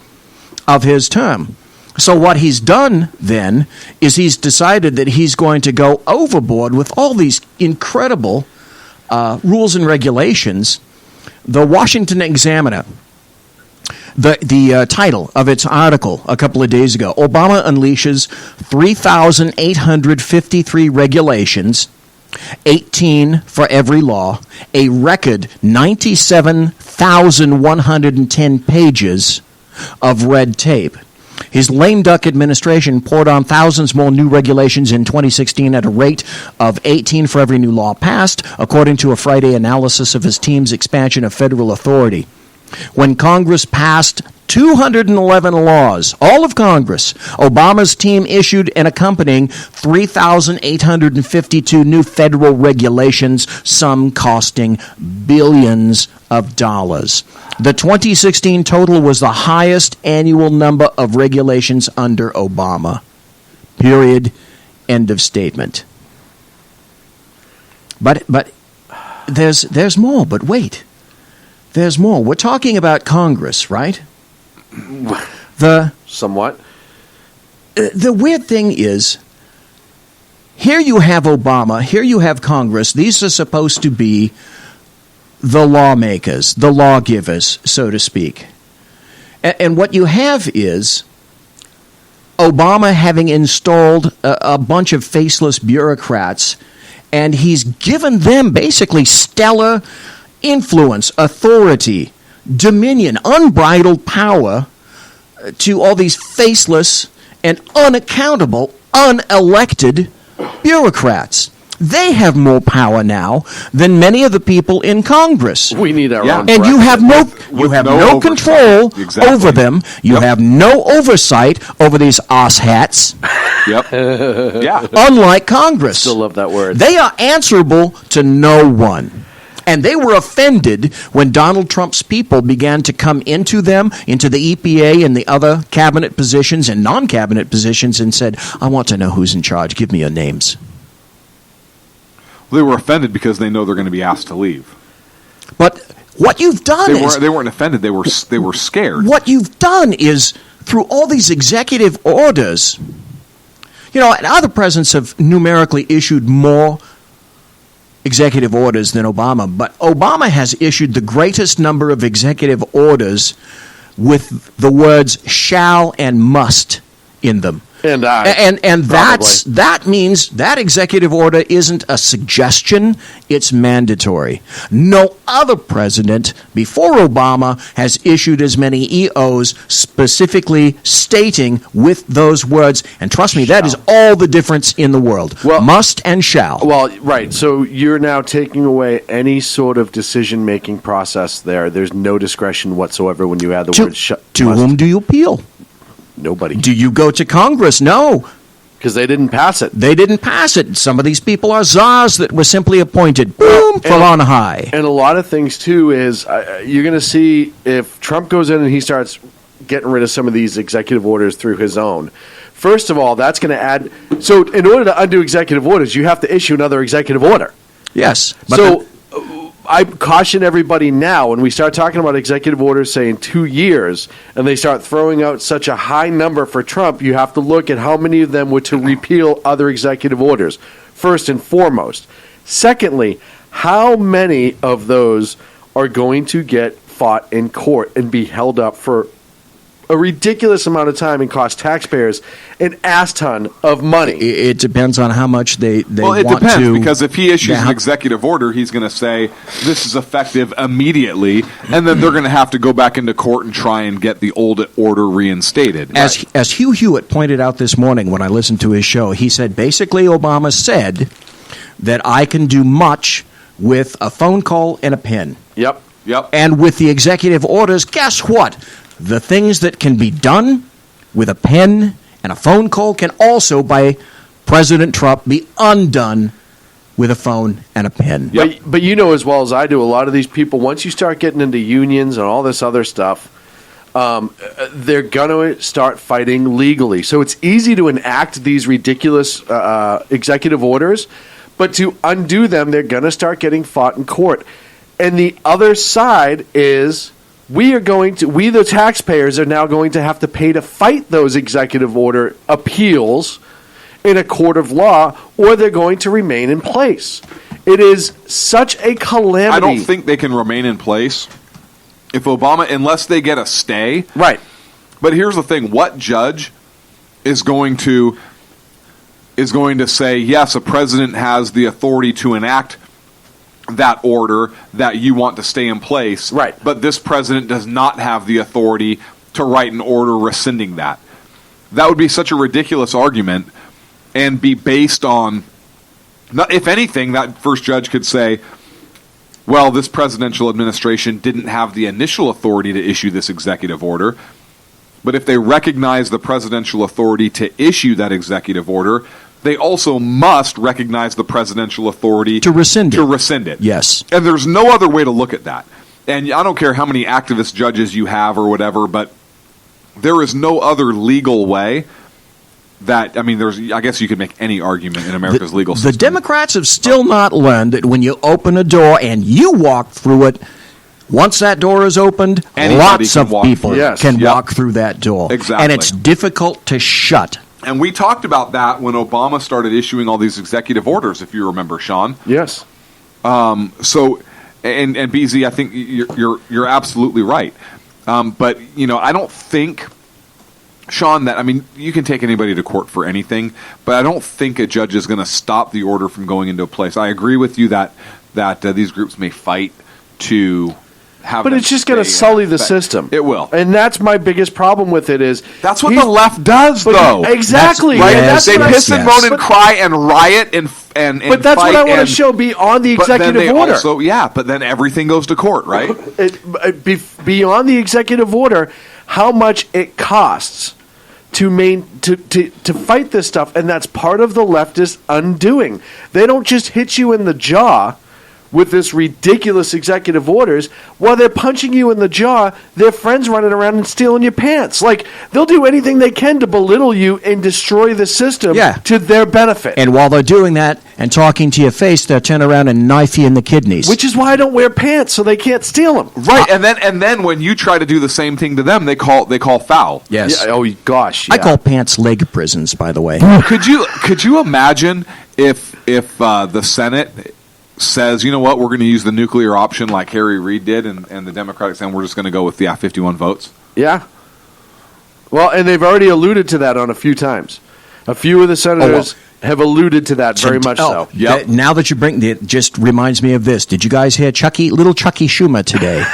of his term. So what he's done then is he's decided that he's going to go overboard with all these incredible rules and regulations. The Washington Examiner, the title of its article a couple of days ago, Obama unleashes 3,853 regulations, 18 for every law, a record 97,110 pages of red tape. His lame duck administration poured on thousands more new regulations in 2016 at a rate of 18 for every new law passed, according to a Friday analysis of his team's expansion of federal authority. When Congress passed 211 laws, all of Congress, Obama's team issued an accompanying 3,852 new federal regulations, some costing billions of dollars. The 2016 total was the highest annual number of regulations under Obama. Period. End of statement. But there's more. But wait. There's more. We're talking about Congress, right? Somewhat. The weird thing is, here you have Obama, here you have Congress. These are supposed to be the lawmakers, the lawgivers, so to speak. And what you have is Obama having installed a bunch of faceless bureaucrats, and he's given them basically stellar influence, authority, dominion, unbridled power to all these faceless and unaccountable, unelected bureaucrats. They have more power now than many of the people in Congress. We need our own. And you have no control over them. You have no oversight over these asshats. Yep. Yeah. Unlike Congress. Still love that word. They are answerable to no one. And they were offended when Donald Trump's people began to come into the EPA and the other cabinet positions and non-cabinet positions and said, I want to know who's in charge. Give me your names. Well, they were offended because they know they're going to be asked to leave. But what you've done they weren't offended. They were scared. What you've done is, through all these executive orders, and other presidents have numerically issued more executive orders than Obama, but Obama has issued the greatest number of executive orders with the words shall and must in them. And that means that executive order isn't a suggestion, it's mandatory. No other president before Obama has issued as many EOs specifically stating with those words, and trust me, that is all the difference in the world. Well, must and shall. Well, right. So you're now taking away any sort of decision-making process there. There's no discretion whatsoever when you add the word shall. To whom do you appeal? Nobody. Do you go to Congress? No. Because they didn't pass it. They didn't pass it. Some of these people are czars that were simply appointed, boom, from on high. And a lot of things, too, is you're going to see if Trump goes in and he starts getting rid of some of these executive orders through his own. First of all, that's going to add... So in order to undo executive orders, you have to issue another executive order. Yes. But I caution everybody now, when we start talking about executive orders, say in 2 years, and they start throwing out such a high number for Trump, you have to look at how many of them were to repeal other executive orders, first and foremost. Secondly, how many of those are going to get fought in court and be held up for a ridiculous amount of time and cost taxpayers an ass ton of money. It depends on how much they well, it want depends, to. because if he issues an executive order, he's going to say this is effective immediately, and then they're going to have to go back into court and try and get the old order reinstated. As Hugh Hewitt pointed out this morning when I listened to his show, he said basically Obama said that I can do much with a phone call and a pen. Yep. And with the executive orders, guess what? The things that can be done with a pen and a phone call can also, by President Trump, be undone with a phone and a pen. But you know as well as I do, a lot of these people, once you start getting into unions and all this other stuff, they're going to start fighting legally. So it's easy to enact these ridiculous executive orders, but to undo them, they're going to start getting fought in court. And the other side is we, the taxpayers, are now going to have to pay to fight those executive order appeals in a court of law, or they're going to remain in place. It is such a calamity. I don't think they can remain in place if Obama, unless they get a stay. Right. But here's the thing: what judge is going to say, yes, a president has the authority to enact that order that you want to stay in place, right? But this president does not have the authority to write an order rescinding that. That would be such a ridiculous argument, and be based on, if anything, that first judge could say, well, this presidential administration didn't have the initial authority to issue this executive order, but if they recognize the presidential authority to issue that executive order, they also must recognize the presidential authority to rescind it. Yes. And there's no other way to look at that. And I don't care how many activist judges you have or whatever, but there is no other legal way that, I guess you could make any argument in America's legal system. The Democrats have still not learned that when you open a door and you walk through it, once that door is opened, lots of people can walk through that door. Exactly. And it's difficult to shut. And we talked about that when Obama started issuing all these executive orders, if you remember, Shaun. Yes. And BZ, I think you're absolutely right. But I don't think, Shaun, that you can take anybody to court for anything, but I don't think a judge is going to stop the order from going into place. I agree with you that these groups may fight to have. But it's just going to sully the system. It will, and that's my biggest problem with it. Is that's what the left does, though. Exactly, right? Yes, they piss and moan and cry and riot and but that's fight, what I want to show beyond the executive order. But then everything goes to court, right? Beyond the executive order, how much it costs to fight this stuff, and that's part of the leftist undoing. They don't just hit you in the jaw with this ridiculous executive orders. While they're punching you in the jaw, their friends running around and stealing your pants. Like, they'll do anything they can to belittle you and destroy the system to their benefit. And while they're doing that and talking to your face, they'll turn around and knife you in the kidneys. Which is why I don't wear pants, so they can't steal them. Right, and then when you try to do the same thing to them, they call foul. Yes. Yeah, oh gosh. I call pants leg prisons, by the way. Could you imagine if the Senate says, you know what, we're going to use the nuclear option like Harry Reid did, and the Democrats saying we're just going to go with the 51 votes? Yeah. Well, and they've already alluded to that on a few times. A few of the senators have alluded to that very much so. Yep. Now that you bring it, just reminds me of this. Did you guys hear little Chucky Schumer today?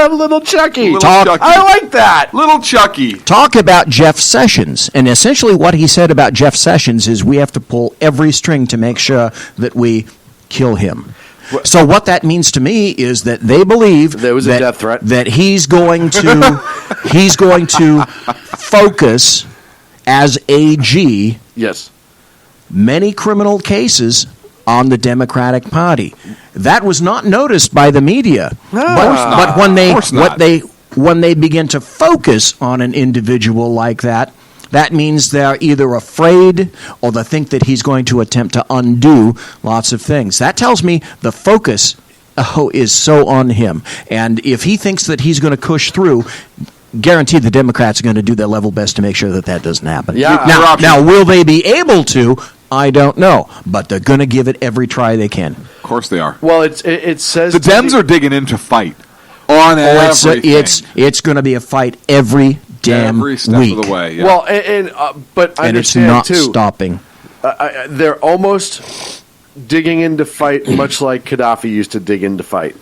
Little Chucky. I like that. Little Chucky. Talk about Jeff Sessions. And essentially what he said about Jeff Sessions is we have to pull every string to make sure that we kill him. So what that means to me is that they believe there was a death threat, that he's going to focus as AG many criminal cases on the Democratic Party. That was not noticed by the media. But when they begin to focus on an individual like that, that means they're either afraid or they think that he's going to attempt to undo lots of things. That tells me the focus is so on him. And if he thinks that he's going to push through, guaranteed the Democrats are going to do their level best to make sure that doesn't happen. Yeah, now, will they be able to? I don't know. But they're going to give it every try they can. Of course they are. Well, it says the Dems are digging in to fight. On it's going to be a fight every damn every step week. of the way. Yeah. Well, but and it's understand not too, stopping. They're almost digging into fight, much like Gaddafi used to dig into fight.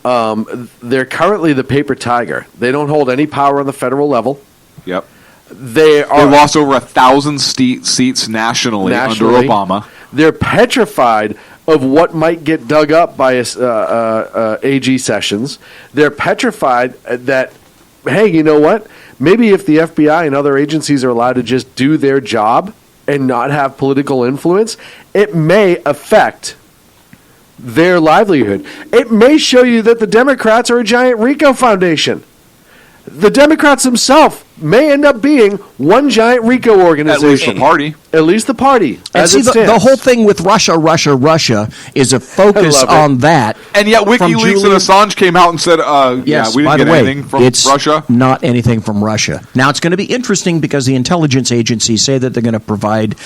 They're currently the paper tiger. They don't hold any power on the federal level. Yep. They lost over 1,000 seats nationally under Obama. They're petrified of what might get dug up by AG Sessions. They're petrified that, hey, you know what? Maybe if the FBI and other agencies are allowed to just do their job and not have political influence, it may affect their livelihood. It may show you that the Democrats are a giant RICO foundation. The Democrats themselves may end up being one giant RICO organization. At least the party. At least the party. And see, the whole thing with Russia is a focus on that. And yet WikiLeaks and Assange came out and said, yes, we didn't get anything from Russia. Not anything from Russia. Now, it's going to be interesting because the intelligence agencies say that they're going to provide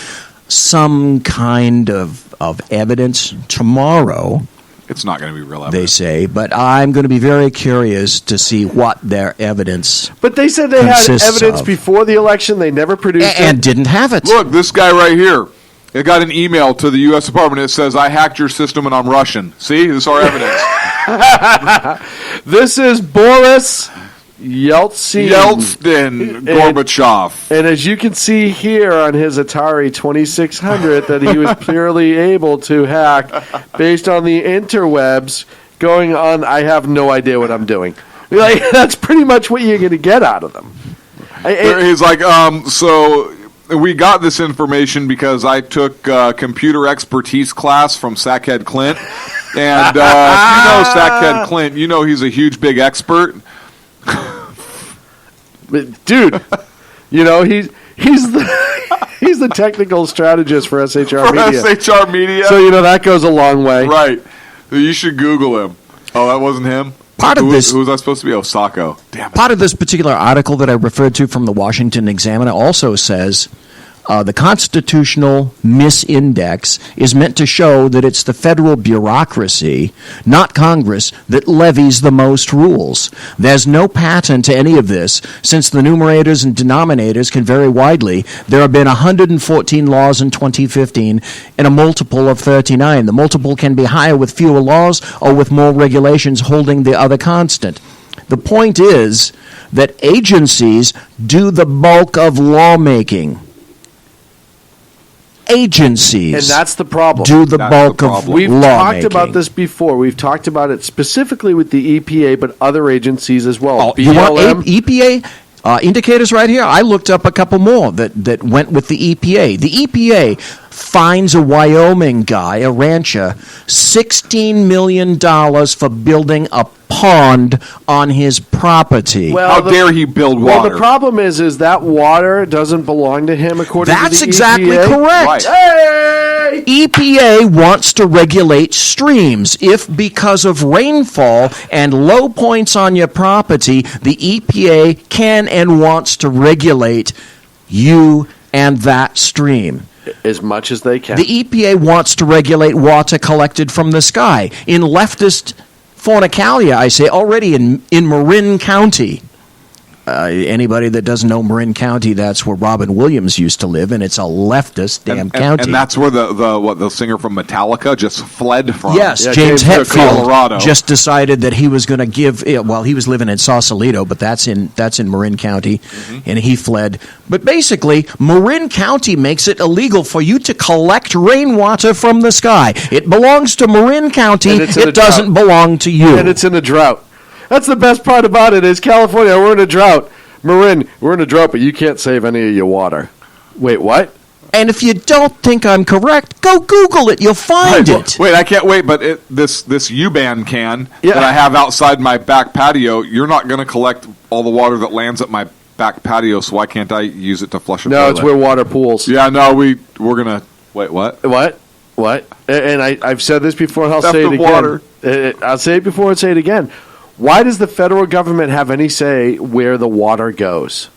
some kind of evidence tomorrow. It's not going to be real evidence. They say, but I'm going to be very curious to see what their evidence But they said they had evidence before the election. They never produced it. And didn't have it. Look, this guy right here. It got an email to the U.S. Department. It says, I hacked your system and I'm Russian. See? This is our evidence. This is Boris Yeltsin Gorbachev. And as you can see here on his Atari 2600 that he was purely able to hack based on the interwebs going on, I have no idea what I'm doing. Like, that's pretty much what you're going to get out of them. He's like, so we got this information because I took computer expertise class from Sackhead Clint. And if you know Sackhead Clint, you know he's a huge, big expert. Dude, you know he's the technical strategist for SHR Media. SHR Media. So you know that goes a long way, right? You should Google him. Oh, that wasn't him. Who was I supposed to be? Osako. Damn it. Part of this particular article that I referred to from the Washington Examiner also says the constitutional misindex is meant to show that it's the federal bureaucracy, not Congress, that levies the most rules. There's no pattern to any of this, since the numerators and denominators can vary widely. There have been 114 laws in 2015 and a multiple of 39. The multiple can be higher with fewer laws or with more regulations holding the other constant. The point is that agencies do the bulk of lawmaking. Agencies, and that's the problem. Do the bulk of We've lawmaking. talked about this before. We've talked about it specifically with the EPA, but other agencies as well. You want EPA indicators right here? I looked up a couple more that went with the EPA. The EPA fines a Wyoming guy, a rancher, $16 million for building a pond on his property. How dare he build water? Well, the problem is that water doesn't belong to him according to the EPA. That's exactly correct. Right. Hey! EPA wants to regulate streams. If because of rainfall and low points on your property, the EPA can and wants to regulate you and that stream. As much as they can. The EPA wants to regulate water collected from the sky. In leftist Fornicalia, I say, already in Marin County. Anybody that doesn't know Marin County, that's where Robin Williams used to live, and it's a leftist county. And that's where the singer from Metallica just fled from. Yes, yeah, James Hetfield Colorado. just decided that he was going to give. Well, he was living in Sausalito, but that's in Marin County, and he fled. But basically, Marin County makes it illegal for you to collect rainwater from the sky. It belongs to Marin County. It doesn't belong to you. And it's in a drought. That's the best part about it is California, we're in a drought. Marin, we're in a drought, but you can't save any of your water. Wait, what? And if you don't think I'm correct, go Google it. You'll find it. Wait, I can't wait, but this U-Bahn can that I have outside my back patio, you're not going to collect all the water that lands at my back patio, so why can't I use it to flush a toilet? No, it's where water pools. Yeah, no, we're going to... Wait, what? What? And I've said this before, and I'll say it again. Water. I'll say it before and say it again. Why does the federal government have any say where the water goes?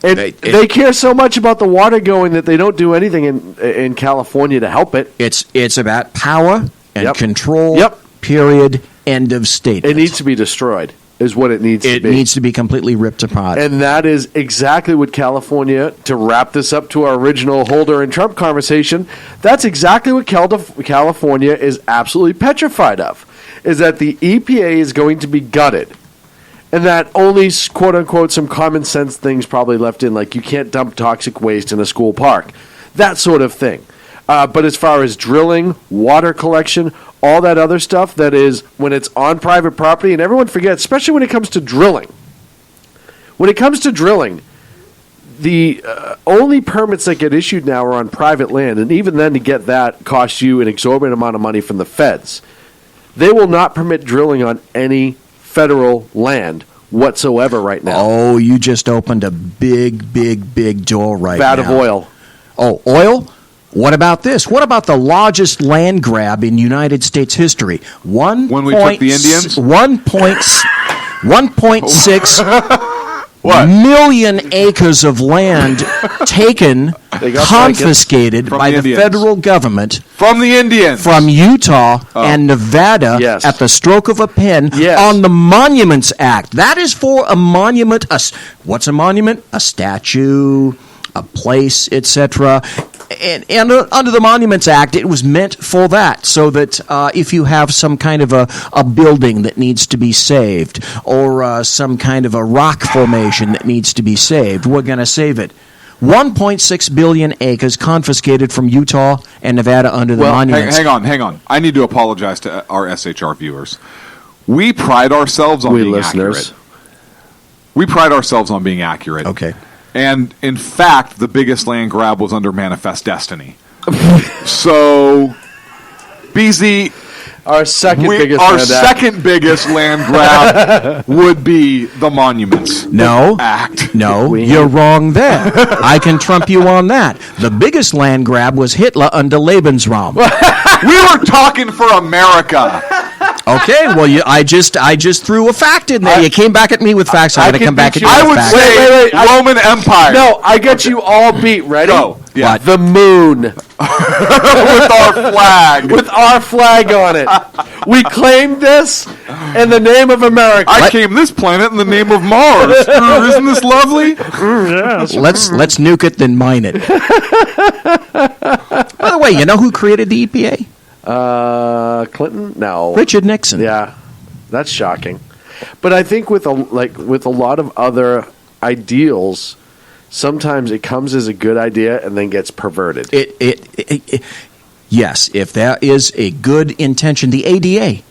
They care so much about the water going that they don't do anything in California to help it. It's about power and control. Yep. Period. End of statement. It needs to be destroyed, is what it needs to be. It needs to be completely ripped apart. And that is exactly what California, to wrap this up to our original Holder and Trump conversation, that's exactly what California is absolutely petrified of, is that the EPA is going to be gutted. And that only, quote-unquote, some common sense things probably left in, like you can't dump toxic waste in a school park. That sort of thing. But as far as drilling, water collection, all that other stuff that is when it's on private property, and everyone forgets, especially when it comes to drilling. When it comes to drilling, the only permits that get issued now are on private land, and even then to get that costs you an exorbitant amount of money from the feds. They will not permit drilling on any federal land whatsoever right now. Oh, you just opened a big, big, big door right now. Vat of oil. Oh, oil? What about this? What about the largest land grab in United States history? When we took the Indians? 1.6 million acres of land taken, confiscated by the federal government. From the Indians. From Utah and Nevada at the stroke of a pen on the Monuments Act. That is for a monument. What's a monument? A statue, a place, etc. And under the Monuments Act, it was meant for that, so that if you have some kind of a building that needs to be saved, or some kind of a rock formation that needs to be saved, we're going to save it. 1.6 billion acres confiscated from Utah and Nevada under the Monuments. Hang on. I need to apologize to our SHR viewers. We pride ourselves on being accurate. We pride ourselves on being accurate. Okay. And, in fact, the biggest land grab was under Manifest Destiny. So, BZ... Our second biggest land grab would be the Monuments Act. No, you're wrong there. I can trump you on that. The biggest land grab was Hitler under Lebensraum. We were talking for America. Okay, well, I just threw a fact in there. You came back at me with facts. I got to come back at you with facts. I would say Roman Empire. No, I get you all beat. Ready? Go. Yeah. The moon. With our flag. With our flag on it. We claimed this in the name of America. I claimed this planet in the name of Mars. Isn't this lovely? Let's nuke it, then mine it. By the way, you know who created the EPA? Clinton? No. Richard Nixon. Yeah, that's shocking. But I think with a lot of other ideals, sometimes it comes as a good idea and then gets perverted. Yes, if there is a good intention, the ADA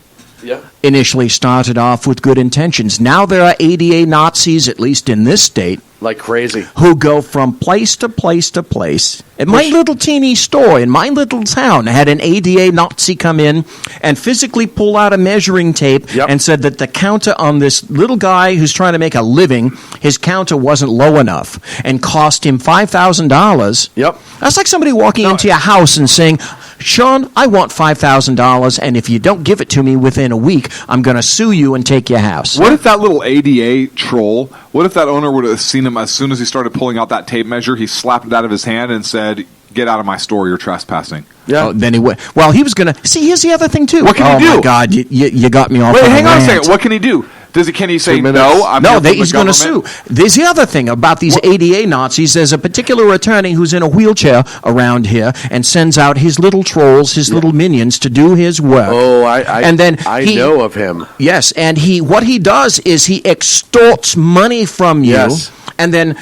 initially started off with good intentions. Now there are ADA Nazis, at least in this state, like crazy, who go from place to place to place. At my little teeny store in my little town, had an ADA Nazi come in and physically pull out a measuring tape and said that the counter on this little guy who's trying to make a living, his counter wasn't low enough and cost him $5,000. Yep. That's like somebody walking into your house and saying, Shaun, I want $5,000, and if you don't give it to me within a week, I'm going to sue you and take your house. What if that little ADA troll, what if that owner would have seen him as soon as he started pulling out that tape measure, he slapped it out of his hand and said, get out of my store, you're trespassing. Yeah. Then he went. Well, he was going to. See, here's the other thing, too. What can he do? Oh, my God, you got me off. Wait, hang on a second. What can he do? Can he say, no, he's going to sue. There's the other thing about these ADA Nazis. There's a particular attorney who's in a wheelchair around here and sends out his little trolls, his little minions, to do his work. Oh, I know of him. Yes, and what he does is he extorts money from you, and then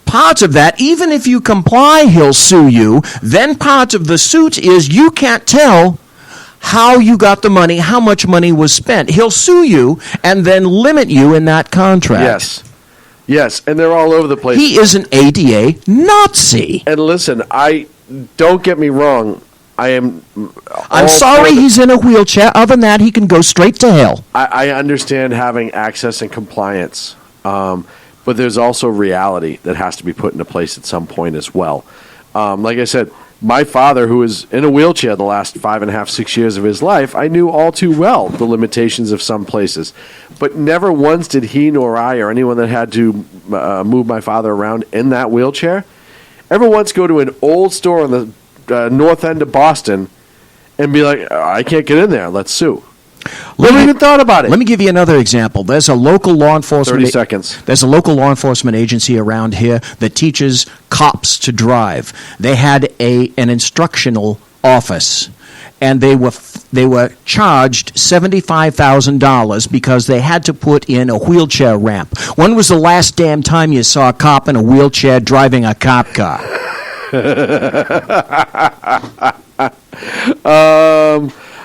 part of that, even if you comply, he'll sue you. Then part of the suit is you can't tell how you got the money, how much money was spent. He'll sue you and then limit you in that contract. Yes, and they're all over the place. He is an ADA Nazi. And listen, don't get me wrong. I'm sorry he's in a wheelchair. Other than that, he can go straight to hell. I understand having access and compliance, but there's also reality that has to be put into place at some point as well. Like I said, my father, who was in a wheelchair the last 5.5, 6 years of his life, I knew all too well the limitations of some places. But never once did he nor I or anyone that had to move my father around in that wheelchair ever once go to an old store on the north end of Boston and be like, I can't get in there, let's sue. Never even thought about it. Let me give you another example. There's a local law enforcement 30 seconds. There's a local law enforcement agency around here that teaches cops to drive. They had an instructional office, and they were charged $75,000 because they had to put in a wheelchair ramp. When was the last damn time you saw a cop in a wheelchair driving a cop car?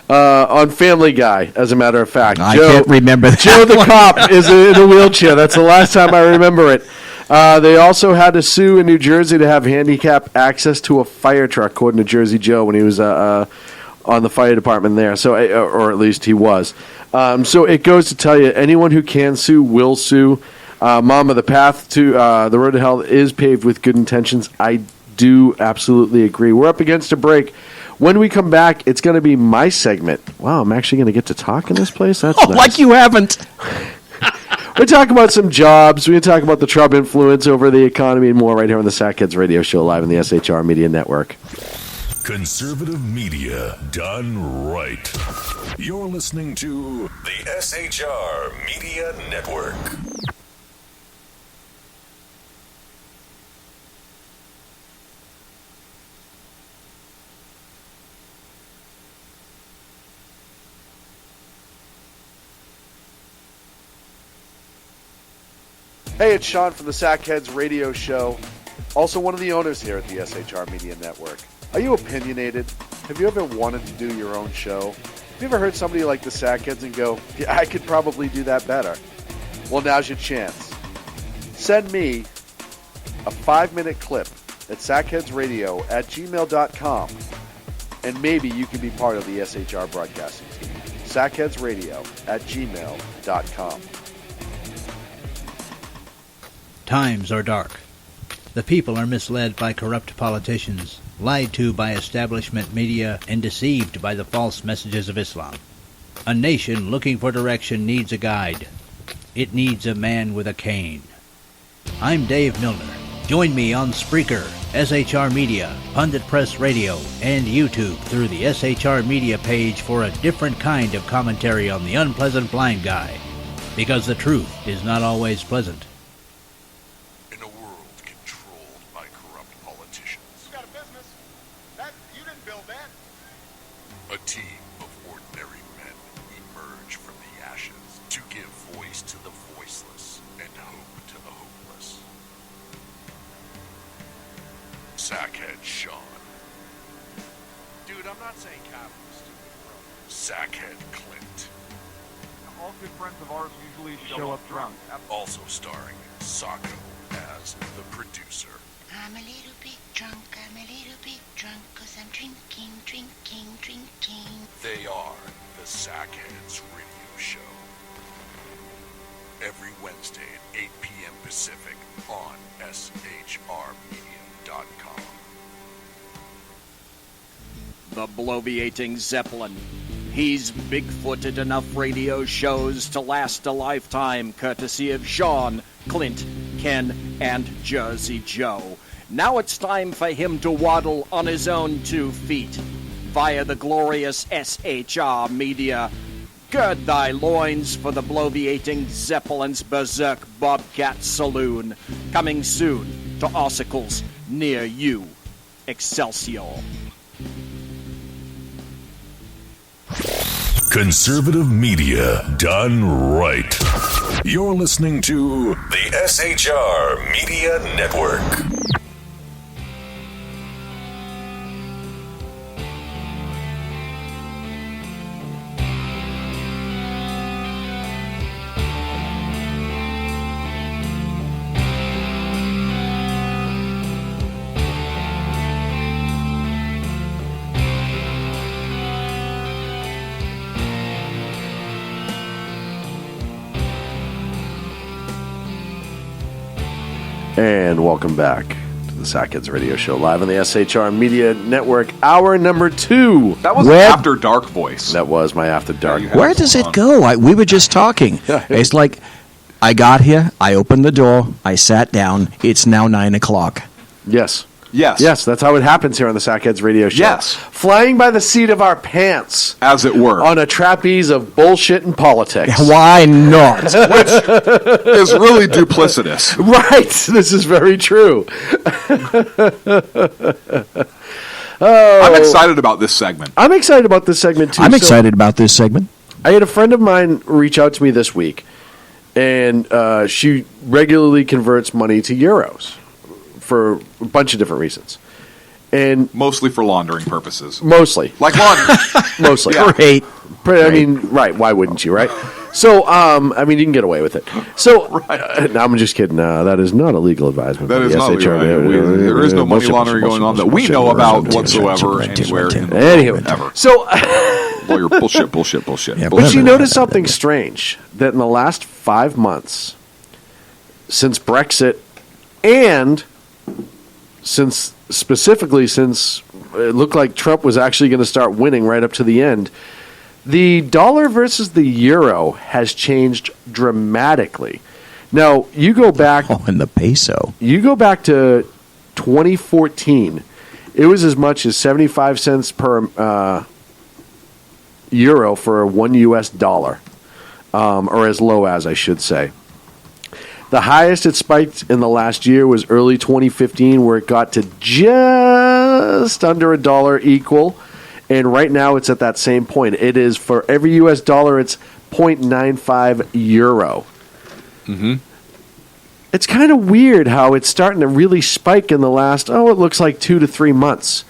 On Family Guy, as a matter of fact. I can't remember that. Joe the cop is in a wheelchair. That's the last time I remember it. They also had to sue in New Jersey to have handicap access to a fire truck, according to Jersey Joe, when he was on the fire department there. So, or at least he was. So it goes to tell you, anyone who can sue will sue. Mama, the path to the road to hell is paved with good intentions. I do absolutely agree. We're up against a break. When we come back, it's going to be my segment. Wow, I'm actually going to get to talk in this place? That's nice. Like you haven't. We're talking about some jobs. We're going to talk about the Trump influence over the economy and more right here on the Sackheads Radio Show live on the SHR Media Network. Conservative media done right. You're listening to the SHR Media Network. Hey, it's Shaun from the Sackheads Radio Show, also one of the owners here at the SHR Media Network. Are you opinionated? Have you ever wanted to do your own show? Have you ever heard somebody like the Sackheads and go, yeah, I could probably do that better? Well, now's your chance. Send me a 5-minute clip at sackheadsradio@gmail.com, and maybe you can be part of the SHR broadcasting team. sackheadsradio@gmail.com. Times are dark. The people are misled by corrupt politicians, lied to by establishment media, and deceived by the false messages of Islam. A nation looking for direction needs a guide. It needs a man with a cane. I'm Dave Milner. Join me on Spreaker, SHR Media, Pundit Press Radio, and YouTube through the SHR Media page for a different kind of commentary on the unpleasant blind guy. Because the truth is not always pleasant. A team of ordinary men emerge from the ashes to give voice to the voiceless and hope to the hopeless. Sackhead Shaun. Dude, I'm not saying Captain stupid, bro. Sackhead Clint. All good friends of ours usually show up drunk. Also starring Sacco as the producer. I'm a little bit drunk, I'm a little bit drunk, 'cause I'm drinking. They are the Sackheads Radio Show. Every Wednesday at 8 p.m. Pacific on shrmedia.com. The bloviating Zeppelin. He's big-footed enough radio shows to last a lifetime, courtesy of Shaun, Clint, Ken, and Jersey Joe. Now it's time for him to waddle on his own 2 feet via the glorious SHR Media. Gird thy loins for the bloviating Zeppelin's Berserk Bobcat Saloon. Coming soon to Ossicles near you. Excelsior. Conservative media done right. You're listening to the SHR Media Network. And welcome back to the Sackheads Radio Show live on the SHR Media Network. Hour number 2. That was an After Dark voice. That was my After Dark voice. Where does it go? We were just talking. It's like I got here, I opened the door, I sat down. It's now 9 o'clock. Yes. Yes. Yes, that's how it happens here on the Sackheads Radio Show. Yes. Flying by the seat of our pants. As it were. On a trapeze of bullshit and politics. Why not? Which is really duplicitous. Right. This is very true. I'm excited about this segment. I'm excited about this segment, too. I'm excited about this segment. I had a friend of mine reach out to me this week, and she regularly converts money to euros for a bunch of different reasons. And mostly for laundering purposes. Mostly. Like laundry. Mostly. Yeah. Great. I mean, right. Why wouldn't you, right? So, I mean, you can get away with it. So, no, I'm just kidding. That is not a legal advisement. That is not legal. There is no money laundering going on that we know about whatsoever, anywhere, Anywho, ever. So, lawyer bullshit. but you notice something strange, that in the last 5 months, since Brexit, and since it looked like Trump was actually going to start winning right up to the end, the dollar versus the euro has changed dramatically. Now, you go back... Oh, and the peso. You go back to 2014, it was as much as 75 cents per euro for $1 US, or as low as, I should say. The highest it spiked in the last year was early 2015, where it got to just under $1 equal. And right now it's at that same point. It is, for every US dollar, it's 0.95 euro. Mm-hmm. It's kind of weird how it's starting to really spike in the last, it looks like 2 to 3 months.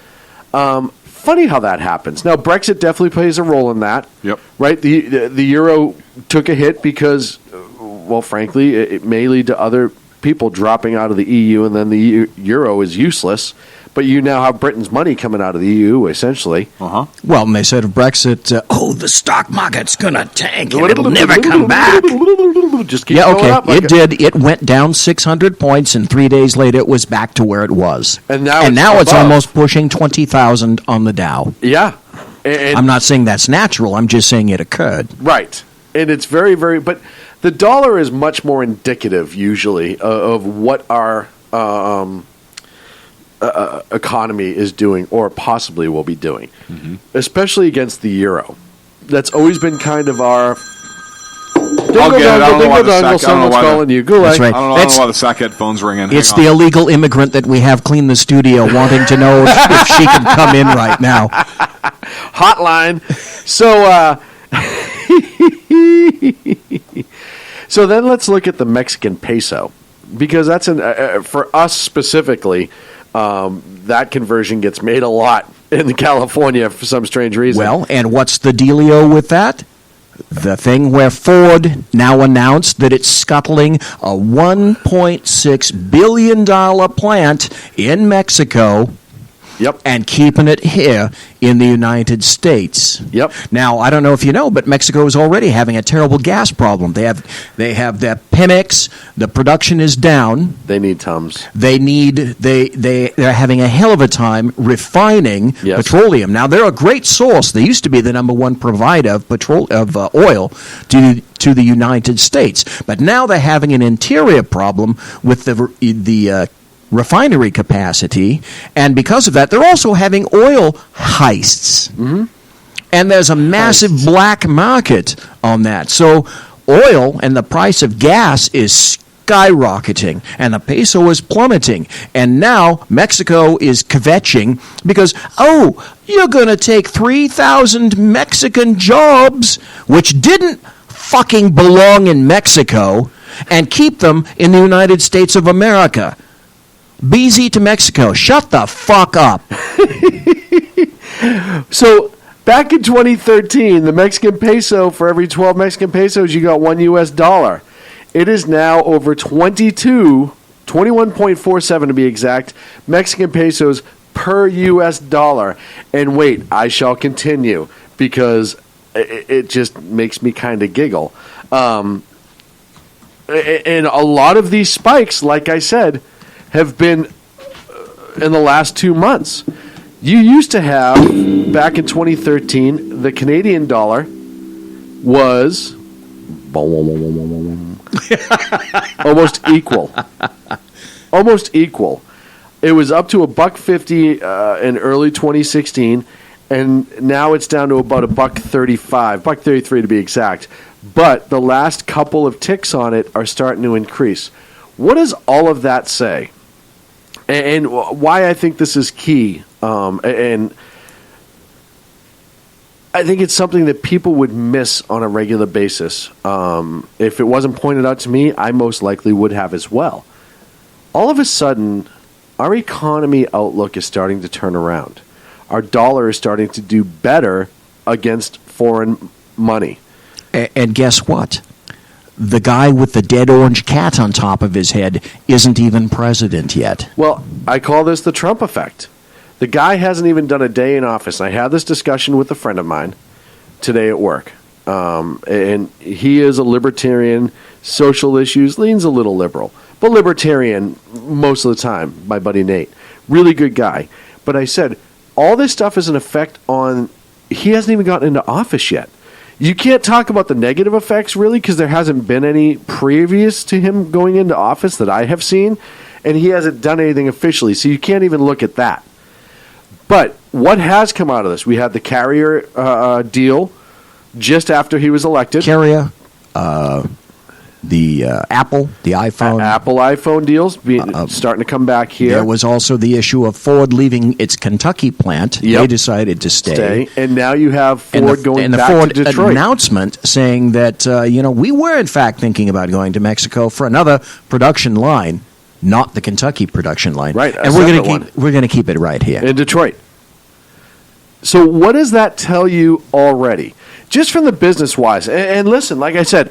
Funny how that happens. Now, Brexit definitely plays a role in that. Yep. Right? The euro took a hit because, well, frankly, it may lead to other people dropping out of the EU, and then the euro is useless. But you now have Britain's money coming out of the EU, essentially. Uh-huh. Well, and they said of Brexit, the stock market's going to tank and it'll never come back. Just keep going up. It did. It went down 600 points, and 3 days later it was back to where it was. And now it's almost pushing 20,000 on the Dow. Yeah. And I'm not saying that's natural. I'm just saying it occurred. Right. And it's very, very... But the dollar is much more indicative, usually, of what our... economy is doing, or possibly will be doing, especially against the euro. That's always been kind of our. Someone's calling you. That's right. I don't know why the Sackhead phone's ringing. It's the illegal immigrant that we have clean the studio, wanting to know if she can come in right now. Hotline. So, so then let's look at the Mexican peso, because that's for us specifically. That conversion gets made a lot in California for some strange reason. Well, and what's the dealio with that? The thing where Ford now announced that it's scuttling a $1.6 billion plant in Mexico. Yep. And keeping it here in the United States. Yep. Now, I don't know if you know, but Mexico is already having a terrible gas problem. They have their Pemex. The production is down. They need Tums. They're having a hell of a time refining petroleum. Now, they're a great source. They used to be the number one provider of oil to the United States, but now they're having an interior problem with the refinery capacity, and because of that, they're also having oil heists. Mm-hmm. And there's a massive black market on that. So oil and the price of gas is skyrocketing, and the peso is plummeting. And now Mexico is kvetching because, you're going to take 3,000 Mexican jobs, which didn't fucking belong in Mexico, and keep them in the United States of America. BZ to Mexico. Shut the fuck up. So, back in 2013, the Mexican peso, for every 12 Mexican pesos, you got $1 US. It is now over 21.47 to be exact, Mexican pesos per US dollar. And wait, I shall continue, because it just makes me kind of giggle. And a lot of these spikes, like I said, have been in the last 2 months. You used to have, back in 2013, the Canadian dollar was almost equal. Almost equal. It was up to $1.50 in early 2016, and now it's down to about $1.35, $1.33 to be exact. But the last couple of ticks on it are starting to increase. What does all of that say? And why I think this is key, and I think it's something that people would miss on a regular basis. If it wasn't pointed out to me, I most likely would have as well. All of a sudden, our economy outlook is starting to turn around. Our dollar is starting to do better against foreign money. And guess what? The guy with the dead orange cat on top of his head isn't even president yet. Well, I call this the Trump effect. The guy hasn't even done a day in office. I had this discussion with a friend of mine today at work. And he is a libertarian, social issues, leans a little liberal, but libertarian most of the time, my buddy Nate. Really good guy. But I said, all this stuff is an effect on, he hasn't even gotten into office yet. You can't talk about the negative effects, really, because there hasn't been any previous to him going into office that I have seen, and he hasn't done anything officially, so you can't even look at that. But what has come out of this? We had the Carrier deal just after he was elected. Carrier, the Apple, the iPhone. Apple iPhone deals starting to come back here. There was also the issue of Ford leaving its Kentucky plant. Yep. They decided to stay. And now you have Ford going back Ford to Detroit. Announcement saying that, we were in fact thinking about going to Mexico for another production line, not the Kentucky production line. Right. And we're going to keep it right here. In Detroit. So what does that tell you already? Just from the business-wise. And listen, like I said,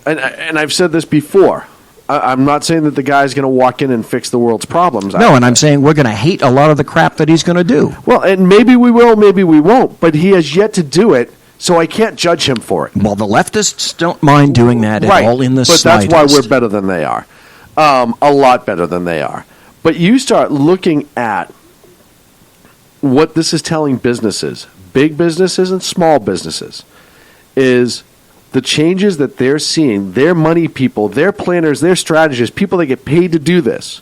and I've said this before, I'm not saying that the guy's going to walk in and fix the world's problems. No, and I'm saying we're going to hate a lot of the crap that he's going to do. Well, and maybe we will, maybe we won't, but he has yet to do it, so I can't judge him for it. Well, the leftists don't mind doing that at all in the slightest. But that's why we're better than they are. A lot better than they are. But you start looking at what this is telling businesses, big businesses and small businesses, is the changes that they're seeing, their money people, their planners, their strategists, people that get paid to do this,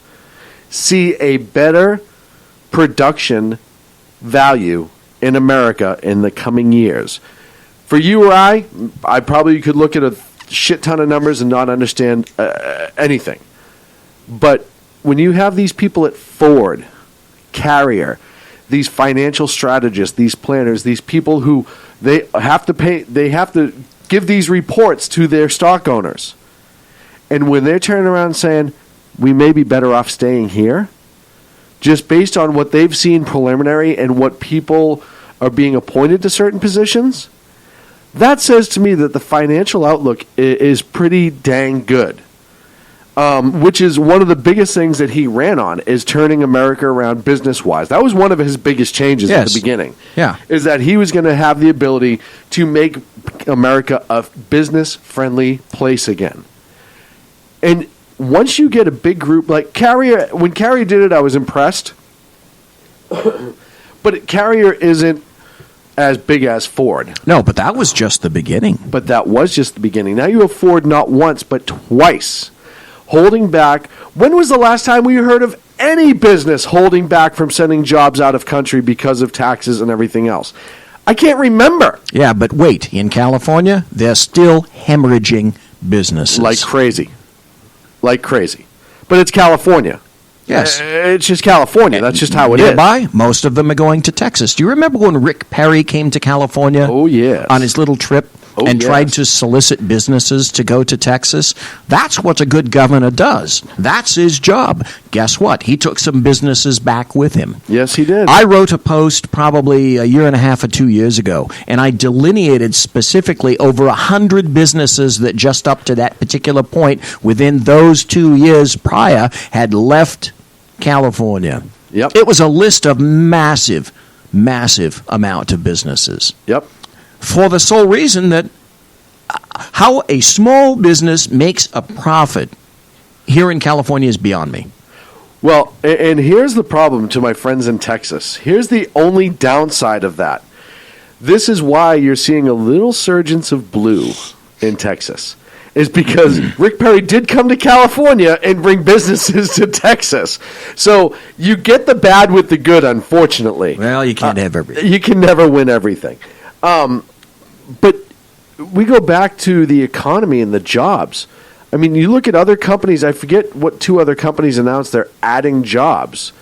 see a better production value in America in the coming years. For you or I probably could look at a shit ton of numbers and not understand anything. But when you have these people at Ford, Carrier, these financial strategists, these planners, these people who they have to give these reports to their stock owners. And when they're turning around saying, we may be better off staying here, just based on what they've seen preliminary and what people are being appointed to certain positions, that says to me that the financial outlook is pretty dang good. Which is one of the biggest things that he ran on, is turning America around business-wise. That was one of his biggest changes at the beginning. Yeah. Is that he was going to have the ability to make America a business-friendly place again. And once you get a big group like Carrier, when Carrier did it, I was impressed. But Carrier isn't as big as Ford. No, but that was just the beginning. But that was just the beginning. Now you have Ford not once, but twice holding back. When was the last time we heard of any business holding back from sending jobs out of country because of taxes and everything else? I can't remember. Yeah, but wait. In California, they're still hemorrhaging businesses. Like crazy. Like crazy. But it's California. Yes. It's just California. That's just how it is. Nearby, most of them are going to Texas. Do you remember when Rick Perry came to California? Oh, yes. On his little trip? And tried to solicit businesses to go to Texas? That's what a good governor does. That's his job. Guess what? He took some businesses back with him. Yes, he did. I wrote a post probably a year and a half or 2 years ago, and I delineated specifically over 100 businesses that just up to that particular point within those 2 years prior had left California. Yep. It was a list of massive amount of businesses. Yep. For the sole reason that how a small business makes a profit here in California is beyond me. Well, and here's the problem to my friends in Texas. Here's the only downside of that. This is why you're seeing a little surgence of blue in Texas. is because Rick Perry did come to California and bring businesses to Texas. So you get the bad with the good, unfortunately. Well, you can't have everything. You can never win everything. But we go back to the economy and the jobs. I mean, you look at other companies. I forget what 2 other companies announced they're adding jobs.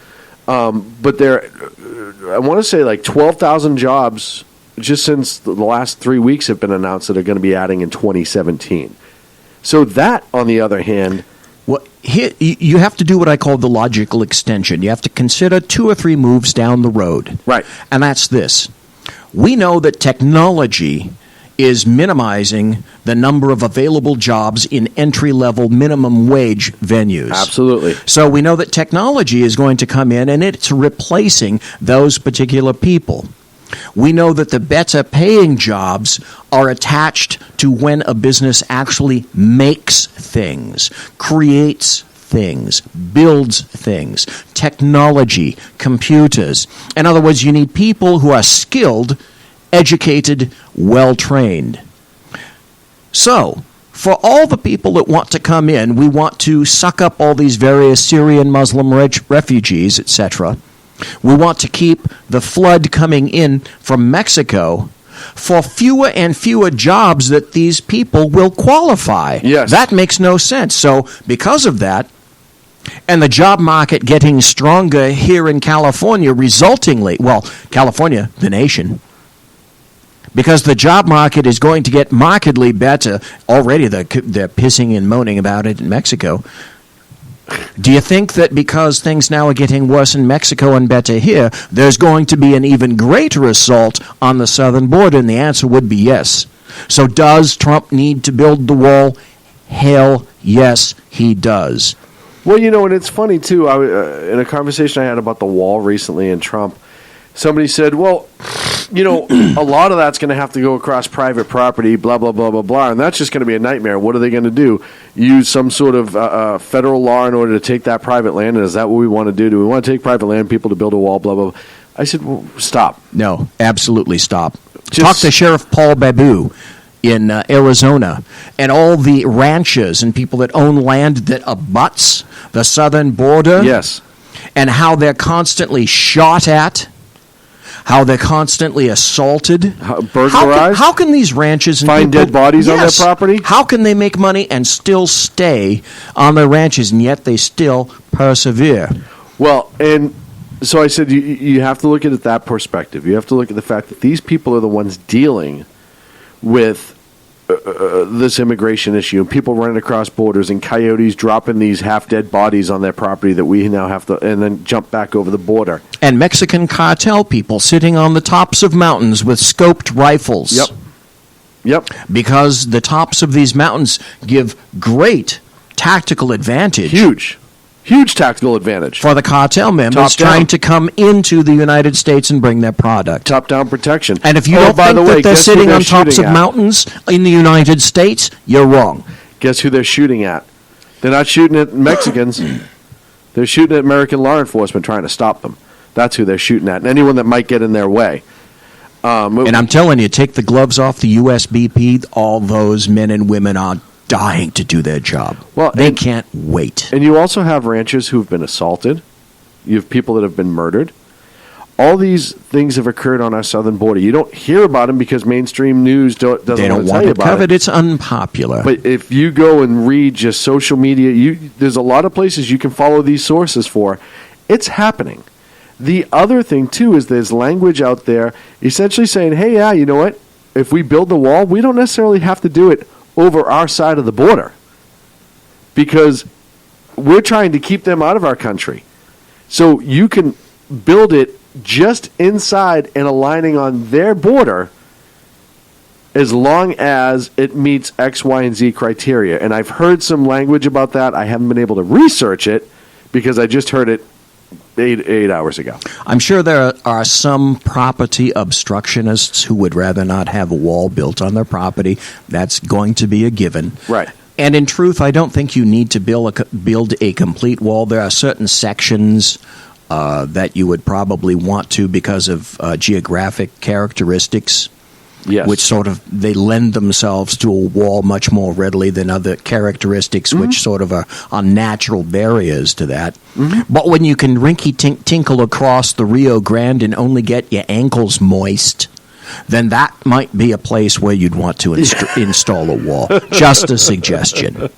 But I want to say like 12,000 jobs just since the last 3 weeks have been announced that are going to be adding in 2017. So that, on the other hand... Well, here, you have to do what I call the logical extension. You have to consider 2 or 3 moves down the road. Right. And that's this. We know that technology is minimizing the number of available jobs in entry-level minimum wage venues. Absolutely. So we know that technology is going to come in and it's replacing those particular people. We know that the better paying jobs are attached to when a business actually makes things, creates things, builds things, technology, computers. In other words, you need people who are skilled, educated, well-trained. So, for all the people that want to come in, we want to suck up all these various Syrian Muslim refugees, etc. We want to keep the flood coming in from Mexico for fewer and fewer jobs that these people will qualify. Yes. That makes no sense. So, because of that, and the job market getting stronger here in California, resultingly, well, California, the nation, because the job market is going to get markedly better. Already they're pissing and moaning about it in Mexico. Do you think that because things now are getting worse in Mexico and better here, there's going to be an even greater assault on the southern border? And the answer would be yes. So does Trump need to build the wall? Hell yes, he does. Well, and it's funny, too. In a conversation I had about the wall recently and Trump, somebody said, well, a lot of that's going to have to go across private property, blah, blah, blah, blah, blah, and that's just going to be a nightmare. What are they going to do? Use some sort of federal law in order to take that private land, and is that what we want to do? Do we want to take private land, people to build a wall, blah, blah, blah? I said, well, stop. No, absolutely stop. Talk to Sheriff Paul Babu in Arizona, and all the ranchers and people that own land that abuts the southern border. Yes. And how they're constantly shot at, how they're constantly assaulted. Burglarized? How can these ranches and find people, dead bodies on their property? How can they make money and still stay on their ranches, and yet they still persevere? Well, and so I said you have to look at it that perspective. You have to look at the fact that these people are the ones dealing with this immigration issue, and people running across borders, and coyotes dropping these half-dead bodies on their property that we now have to, and then jump back over the border. And Mexican cartel people sitting on the tops of mountains with scoped rifles. Yep. Because the tops of these mountains give great tactical advantage. Huge tactical advantage. For the cartel members trying to come into the United States and bring their product. Top-down protection. And if you don't think that they're sitting on tops of mountains in the United States, you're wrong. Guess who they're shooting at? They're not shooting at Mexicans. They're shooting at American law enforcement trying to stop them. That's who they're shooting at. And anyone that might get in their way. And I'm telling you, take the gloves off the USBP, all those men and women are dying to do their job. Well, they can't wait. And you also have ranchers who've been assaulted. You have people that have been murdered. All these things have occurred on our southern border. You don't hear about them because mainstream news doesn't want to tell you about it. They don't want it covered. It's unpopular. But if you go and read just social media, there's a lot of places you can follow these sources for. It's happening. The other thing, too, is there's language out there essentially saying, hey, yeah, you know what? If we build the wall, we don't necessarily have to do it over our side of the border because we're trying to keep them out of our country. So you can build it just inside and aligning on their border as long as it meets X, Y, and Z criteria. And I've heard some language about that. I haven't been able to research it because I just heard it 8 hours ago. I'm sure there are some property obstructionists who would rather not have a wall built on their property. That's going to be a given. Right. And in truth, I don't think you need to build a complete wall. There are certain sections that you would probably want to because of geographic characteristics. Yes. which sort of they lend themselves to a wall much more readily than other characteristics, which sort of are natural barriers to that. But when you can rinky-tinkle across the Rio Grande and only get your ankles moist, then that might be a place where you'd want to install a wall. Just a suggestion.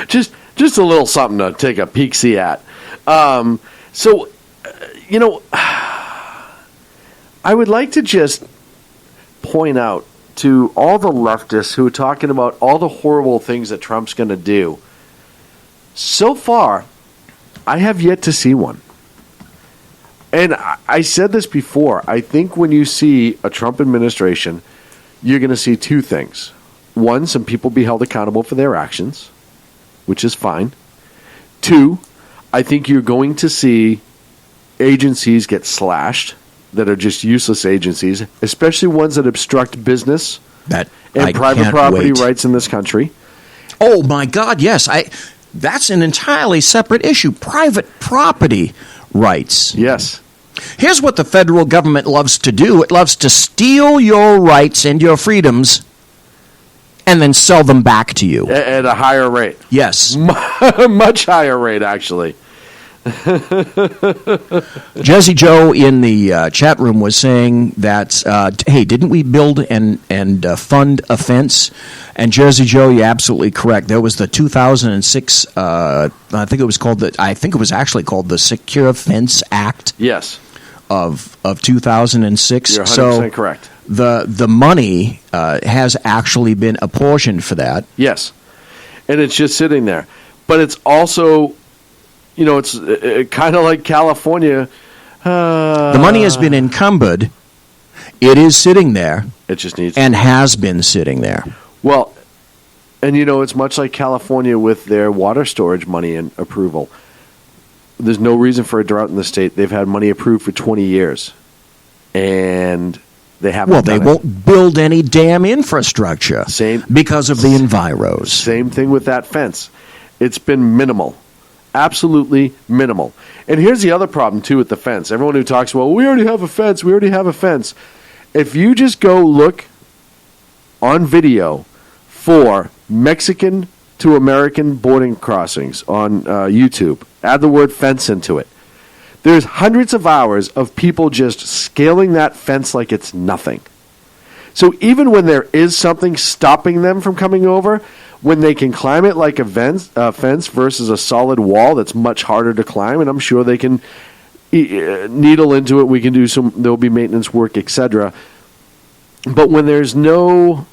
Just a little something to take a peek-see at. I would like to just point out to all the leftists who are talking about all the horrible things that Trump's going to do. So far, I have yet to see one. And I said this before. I think when you see a Trump administration, you're going to see two things. One, some people be held accountable for their actions, which is fine. Two, I think you're going to see agencies get slashed that are just useless agencies, especially ones that obstruct business and private property rights in this country. Oh, my God, yes. That's an entirely separate issue. Private property rights. Yes. Here's what the federal government loves to do. It loves to steal your rights and your freedoms and then sell them back to you. At a higher rate. Yes. Much higher rate, actually. Jesse Joe in the chat room was saying that, hey, didn't we build and fund a fence? And Jersey Joe, you're absolutely correct. There was the 2006, I think it was actually called the Secure Fence Act. Yes. Of 2006. You're 100% correct. The money has actually been apportioned for that. Yes. And it's just sitting there. But it's also, it's kind of like California. The money has been encumbered. It is sitting there. It just needs and has been sitting there. Well, and it's much like California with their water storage money and approval. There's no reason for a drought in the state. They've had money approved for 20 years. And they haven't Well, they won't build any damn infrastructure because of the enviros. Same thing with that fence. It's been minimal. Absolutely minimal. And here's the other problem, too, with the fence. Everyone who talks, well, we already have a fence. We already have a fence. If you just go look on video for Mexican to American boarding crossings on YouTube, add the word fence into it. There's hundreds of hours of people just scaling that fence like it's nothing. So even when there is something stopping them from coming over, when they can climb it like a fence versus a solid wall that's much harder to climb, and I'm sure they can needle into it, we can do there'll be maintenance work, etc. But when there's no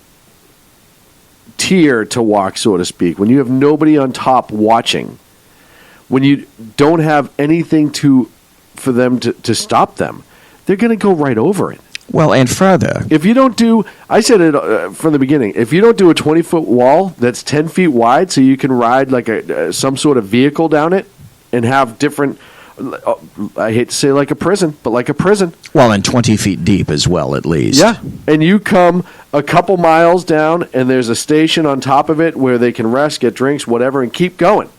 tier to walk, so to speak, when you have nobody on top watching, when you don't have anything for them to stop them, they're going to go right over it. Well, and further, if you don't do, I said it from the beginning, if you don't do a 20-foot wall that's 10 feet wide so you can ride like some sort of vehicle down it and have different, I hate to say like a prison, but like a prison. Well, and 20 feet deep as well, at least. Yeah, and you come a couple miles down and there's a station on top of it where they can rest, get drinks, whatever, and keep going.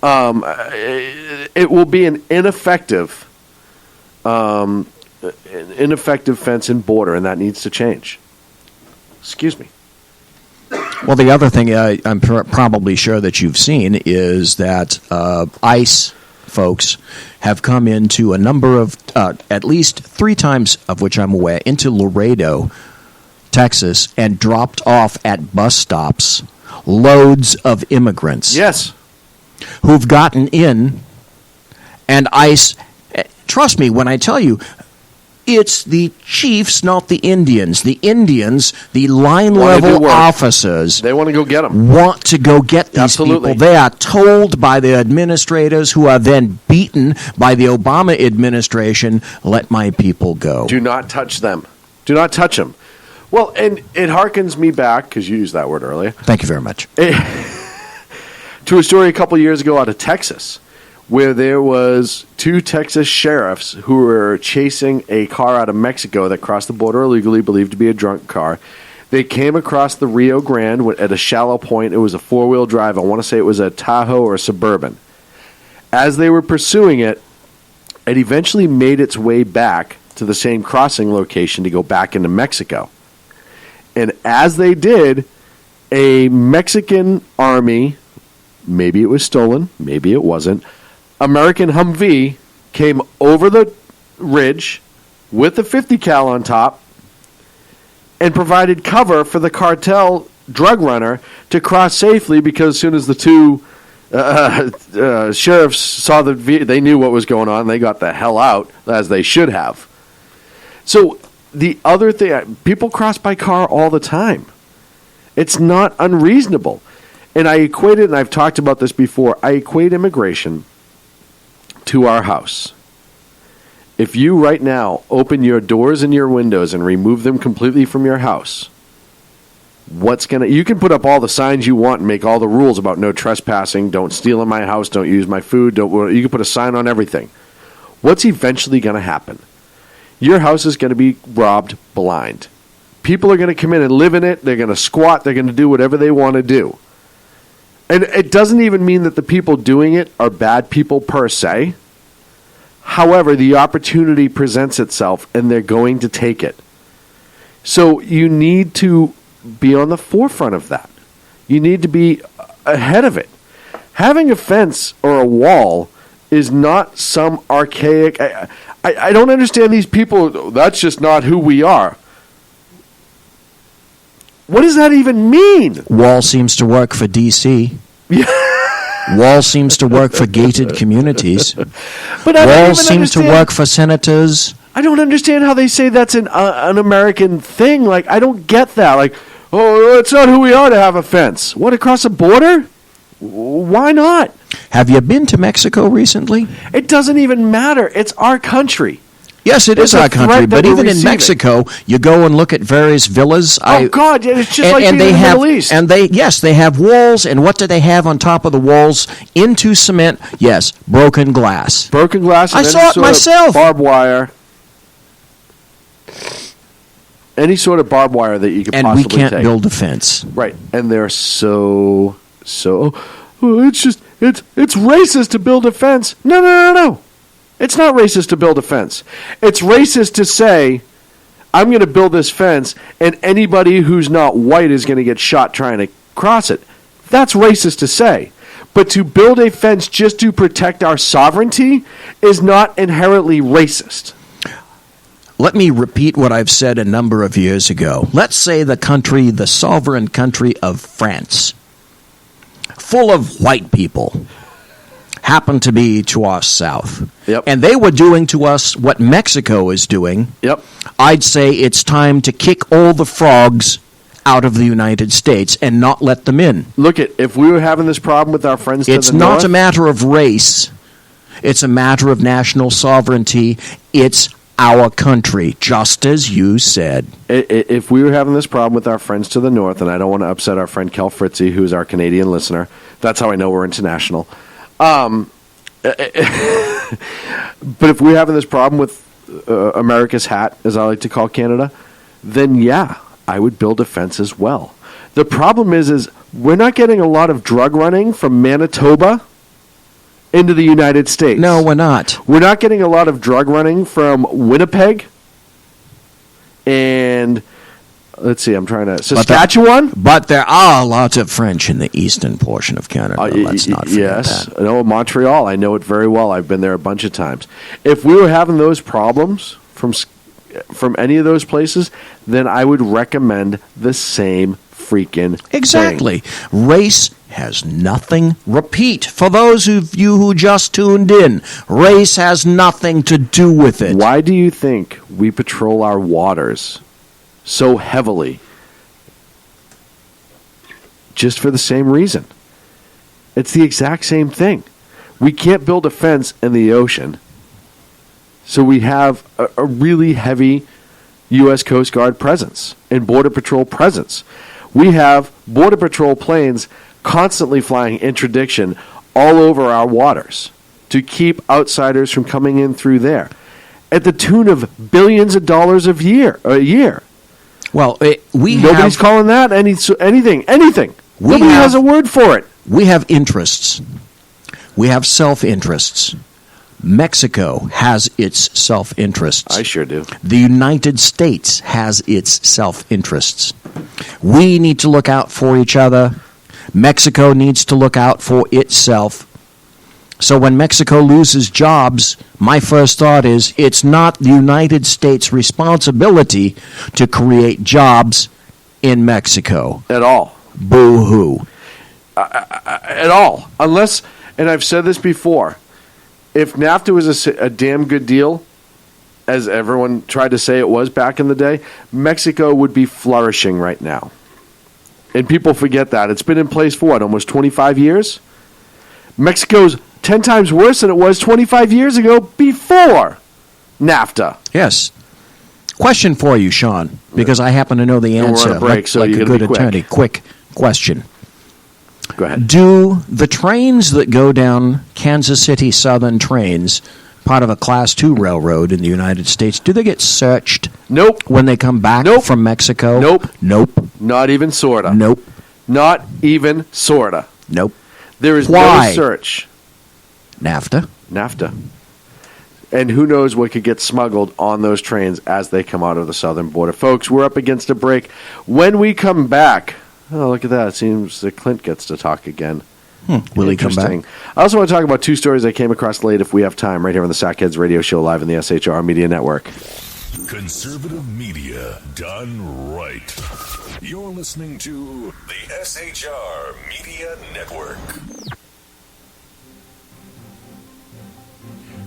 It will be an ineffective fence and border, and that needs to change. Excuse me. Well, the other thing I'm probably sure that you've seen is that ICE folks have come into a number of, at least 3 times of which I'm aware, into Laredo, Texas, and dropped off at bus stops loads of immigrants. Yes. Who've gotten in, and ICE, trust me when I tell you, it's the chiefs, not the Indians. The Indians, the line-level officers, they want to go get them. Want to go get these people. They are told by their administrators, who are then beaten by the Obama administration, let my people go. Do not touch them. Do not touch them. Well, and it harkens me back, because you used that word earlier. Thank you very much. To a story a couple years ago out of Texas, where there was 2 Texas sheriffs who were chasing a car out of Mexico that crossed the border illegally, believed to be a drunk car. They came across the Rio Grande at a shallow point. It was a 4-wheel drive. I want to say it was a Tahoe or a Suburban. As they were pursuing it, it eventually made its way back to the same crossing location to go back into Mexico. And as they did, a Mexican army, maybe it was stolen, maybe it wasn't, American Humvee came over the ridge with a 50 cal on top and provided cover for the cartel drug runner to cross safely, because as soon as the two sheriffs saw they knew what was going on, they got the hell out, as they should have. So the other thing, people cross by car all the time. It's not unreasonable. And I equate it, and I've talked about this before, I equate immigration to our house. If you right now open your doors and your windows and remove them completely from your house, you can put up all the signs you want and make all the rules about no trespassing, don't steal in my house, don't use my food, you can put a sign on everything. What's eventually going to happen? Your house is going to be robbed blind. People are going to come in and live in it, they're going to squat, they're going to do whatever they want to do. And it doesn't even mean that the people doing it are bad people per se. However, the opportunity presents itself, and they're going to take it. So you need to be on the forefront of that. You need to be ahead of it. Having a fence or a wall is not some archaic... I don't understand these people. That's just not who we are. What does that even mean? Wall seems to work for D.C. Wall seems to work for gated communities. But Wall seems to work for senators. I don't understand how they say that's an American thing. Like, I don't get that. Like, oh, it's not who we are to have a fence. What, across a border? Why not? Have you been to Mexico recently? It doesn't even matter. It's our country. Yes, it is our country, but even in Mexico, you go and look at various villas. God, it's just like being in the Middle East. And they have walls, and what do they have on top of the walls? Into cement, yes, broken glass. Broken glass. And I saw it myself. Barbed wire. Any sort of barbed wire that you could possibly take. And we can't build a fence. Right, and they're so it's racist to build a fence. No. It's not racist to build a fence. It's racist to say, I'm going to build this fence, and anybody who's not white is going to get shot trying to cross it. That's racist to say. But to build a fence just to protect our sovereignty is not inherently racist. Let me repeat what I've said a number of years ago. Let's say the sovereign country of France, full of white people, happened to be to our south. Yep. And they were doing to us what Mexico is doing. Yep. I'd say it's time to kick all the frogs out of the United States and not let them in. Look, if we were having this problem with our friends to the north... It's not a matter of race. It's a matter of national sovereignty. It's our country, just as you said. If we were having this problem with our friends to the north, and I don't want to upset our friend Kel Fritzy, who's our Canadian listener, that's how I know we're international... But if we're having this problem with America's hat, as I like to call Canada, then yeah, I would build a fence as well. The problem is we're not getting a lot of drug running from Manitoba into the United States. No, we're not. We're not getting a lot of drug running from Winnipeg and... Let's see, I'm trying to... Saskatchewan? But there are lots of French in the eastern portion of Canada. Let's not forget that. No, Montreal. I know it very well. I've been there a bunch of times. If we were having those problems from any of those places, then I would recommend the same freaking Exactly. Race has nothing... Repeat, for those of you who just tuned in, race has nothing to do with it. Why do you think we patrol our waters so heavily? Just for the same reason. It's the exact same thing. We can't build a fence in the ocean, so we have a really heavy U.S. Coast Guard presence and Border Patrol presence. We have Border Patrol planes constantly flying interdiction all over our waters to keep outsiders from coming in through there at the tune of billions of dollars a year. Well, nobody's calling that anything. Nobody has a word for it. We have interests. We have self-interests. Mexico has its self-interests. I sure do. The United States has its self-interests. We need to look out for each other. Mexico needs to look out for itself. So when Mexico loses jobs, my first thought is it's not the United States' responsibility to create jobs in Mexico. At all. Boo-hoo. At all. Unless, and I've said this before, if NAFTA was a damn good deal, as everyone tried to say it was back in the day, Mexico would be flourishing right now. And people forget that. It's been in place for what, almost 25 years? Mexico's 10 times worse than it was 25 years ago before NAFTA. Yes. Question for you, Shaun, because I happen to know the answer. We're on a break, so like you're a gonna good be quick. attorney. Quick question. Go ahead. Do the trains that go down Kansas City Southern trains, part of a Class 2 railroad in the United States, do they get searched? Nope. When they come back from Mexico? Nope. Nope. Not even sorta. Nope. Not even sorta. Nope. There is Why? no search. NAFTA. And who knows what could get smuggled on those trains as they come out of the southern border. Folks, we're up against a break. When we come back, oh, look at that. It seems that Clint gets to talk again. Will he come back? Interesting. I also want to talk about two stories I came across late if we have time, right here on the Sackheads Radio Show live in the SHR Media Network. Conservative media done right. You're listening to the SHR Media Network.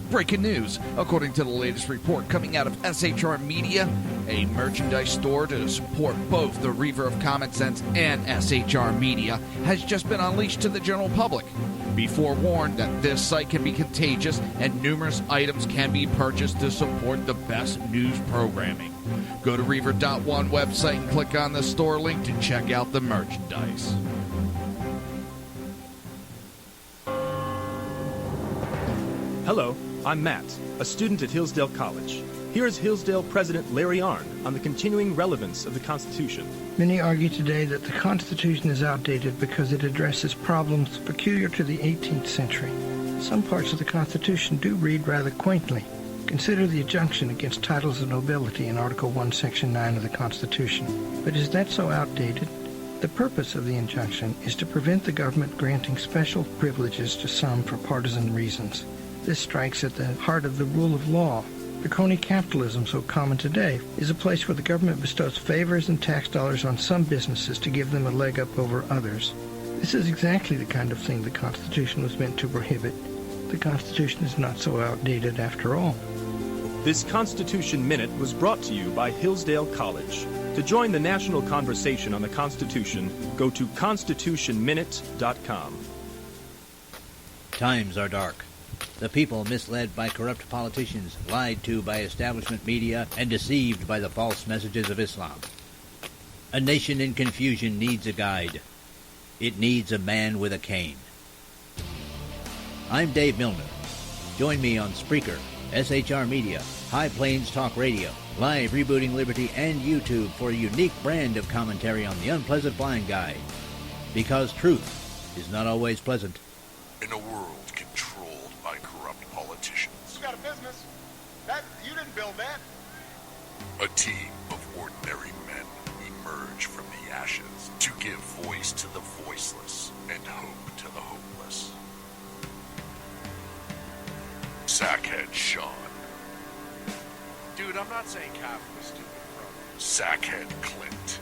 Breaking news. According to the latest report coming out of SHR Media, a merchandise store to support both the Reaver of Common Sense and SHR Media has just been unleashed to the general public. Be forewarned that this site can be contagious and numerous items can be purchased to support the best news programming. Go to Reaver.one website and click on the store link to check out the merchandise. Hello, I'm Matt, a student at Hillsdale College. Here is Hillsdale President Larry Arnn on the continuing relevance of the Constitution. Many argue today that the Constitution is outdated because it addresses problems peculiar to the 18th century. Some parts of the Constitution do read rather quaintly. Consider the injunction against titles of nobility in Article 1, Section 9 of the Constitution. But is that so outdated? The purpose of the injunction is to prevent the government granting special privileges to some for partisan reasons. This strikes at the heart of the rule of law. The crony capitalism so common today is a place where the government bestows favors and tax dollars on some businesses to give them a leg up over others. This is exactly the kind of thing the Constitution was meant to prohibit. The Constitution is not so outdated after all. This Constitution Minute was brought to you by Hillsdale College. To join the national conversation on the Constitution, go to constitutionminute.com. Times are dark. The people misled by corrupt politicians, lied to by establishment media, and deceived by the false messages of Islam. A nation in confusion needs a guide. It needs a man with a cane. I'm Dave Milner. Join me on Spreaker, SHR Media, High Plains Talk Radio, Live Rebooting Liberty, and YouTube for a unique brand of commentary on the unpleasant blind guy. Because truth is not always pleasant. In a world controlled by corrupt politicians, You got a business. You didn't build that. a team of ordinary men emerge from the ashes to give voice to the voiceless and hope to the hopeless. Sackhead Shaun. Dude, I'm not saying half of the stupid bro. Sackhead Clint.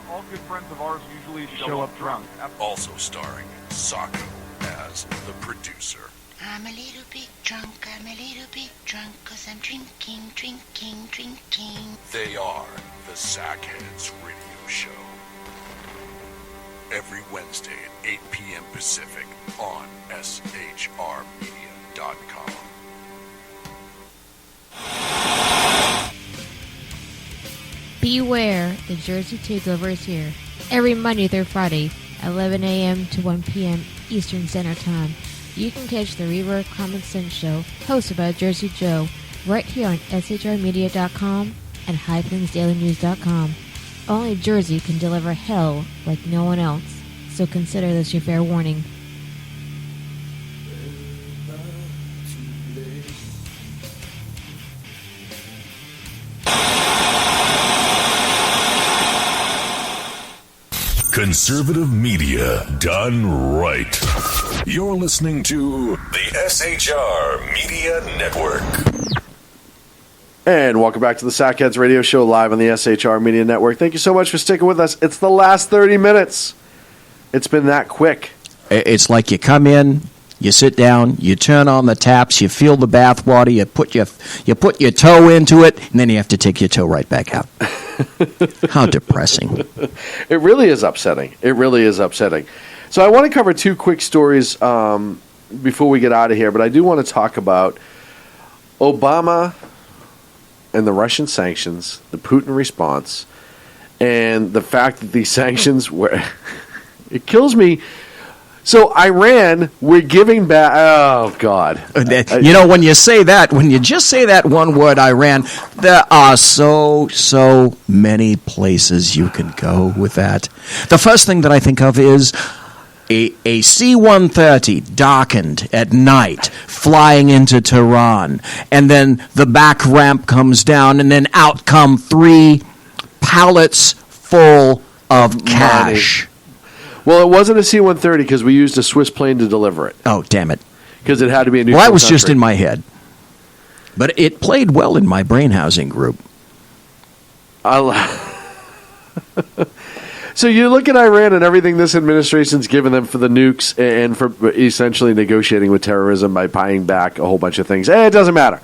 All good friends of ours usually show up drunk. Also starring Sacco as the producer. I'm a little bit drunk, 'cause I'm drinking. They are the Sackheads Radio Show. Every Wednesday at 8 p.m. Pacific on SHRmedia.com. Beware, the Jersey Takeover is here. Every Monday through Friday, 11 a.m. to 1 p.m. Eastern Standard Time. You can catch the Reaver Common Sense Show, hosted by Jersey Joe, right here on SHRmedia.com and HighPlainsDailyNews.com. Only Jersey can deliver hell like no one else, so consider this your fair warning. Conservative media done right. You're listening to the SHR Media Network. And welcome back to the Sackheads Radio Show live on the SHR Media Network. Thank you so much for sticking with us. It's the last 30 minutes. It's been that quick. It's like you come in, you sit down, you turn on the taps, you feel the bath water, you put your toe into it, and then you have to take your toe right back out. How depressing. It really is upsetting. It really is upsetting. So I want to cover two quick stories before we get out of here, but I do want to talk about Obama and the Russian sanctions, the Putin response, and the fact that these sanctions were... It kills me. So Iran, we're giving back... Oh, God. You know, when you say that, when you just say that one word, Iran, there are so many places you can go with that. The first thing that I think of is a C-130 darkened at night flying into Tehran, and then the back ramp comes down, and then out come 3 pallets full of cash. Well, it wasn't a C-130 because we used a Swiss plane to deliver it. Oh, damn it. Because it had to be a neutral Well, that was country. just in my head. But it played well in my brain housing group. So you look at Iran and everything this administration's given them for the nukes and for essentially negotiating with terrorism by buying back a whole bunch of things. It doesn't matter.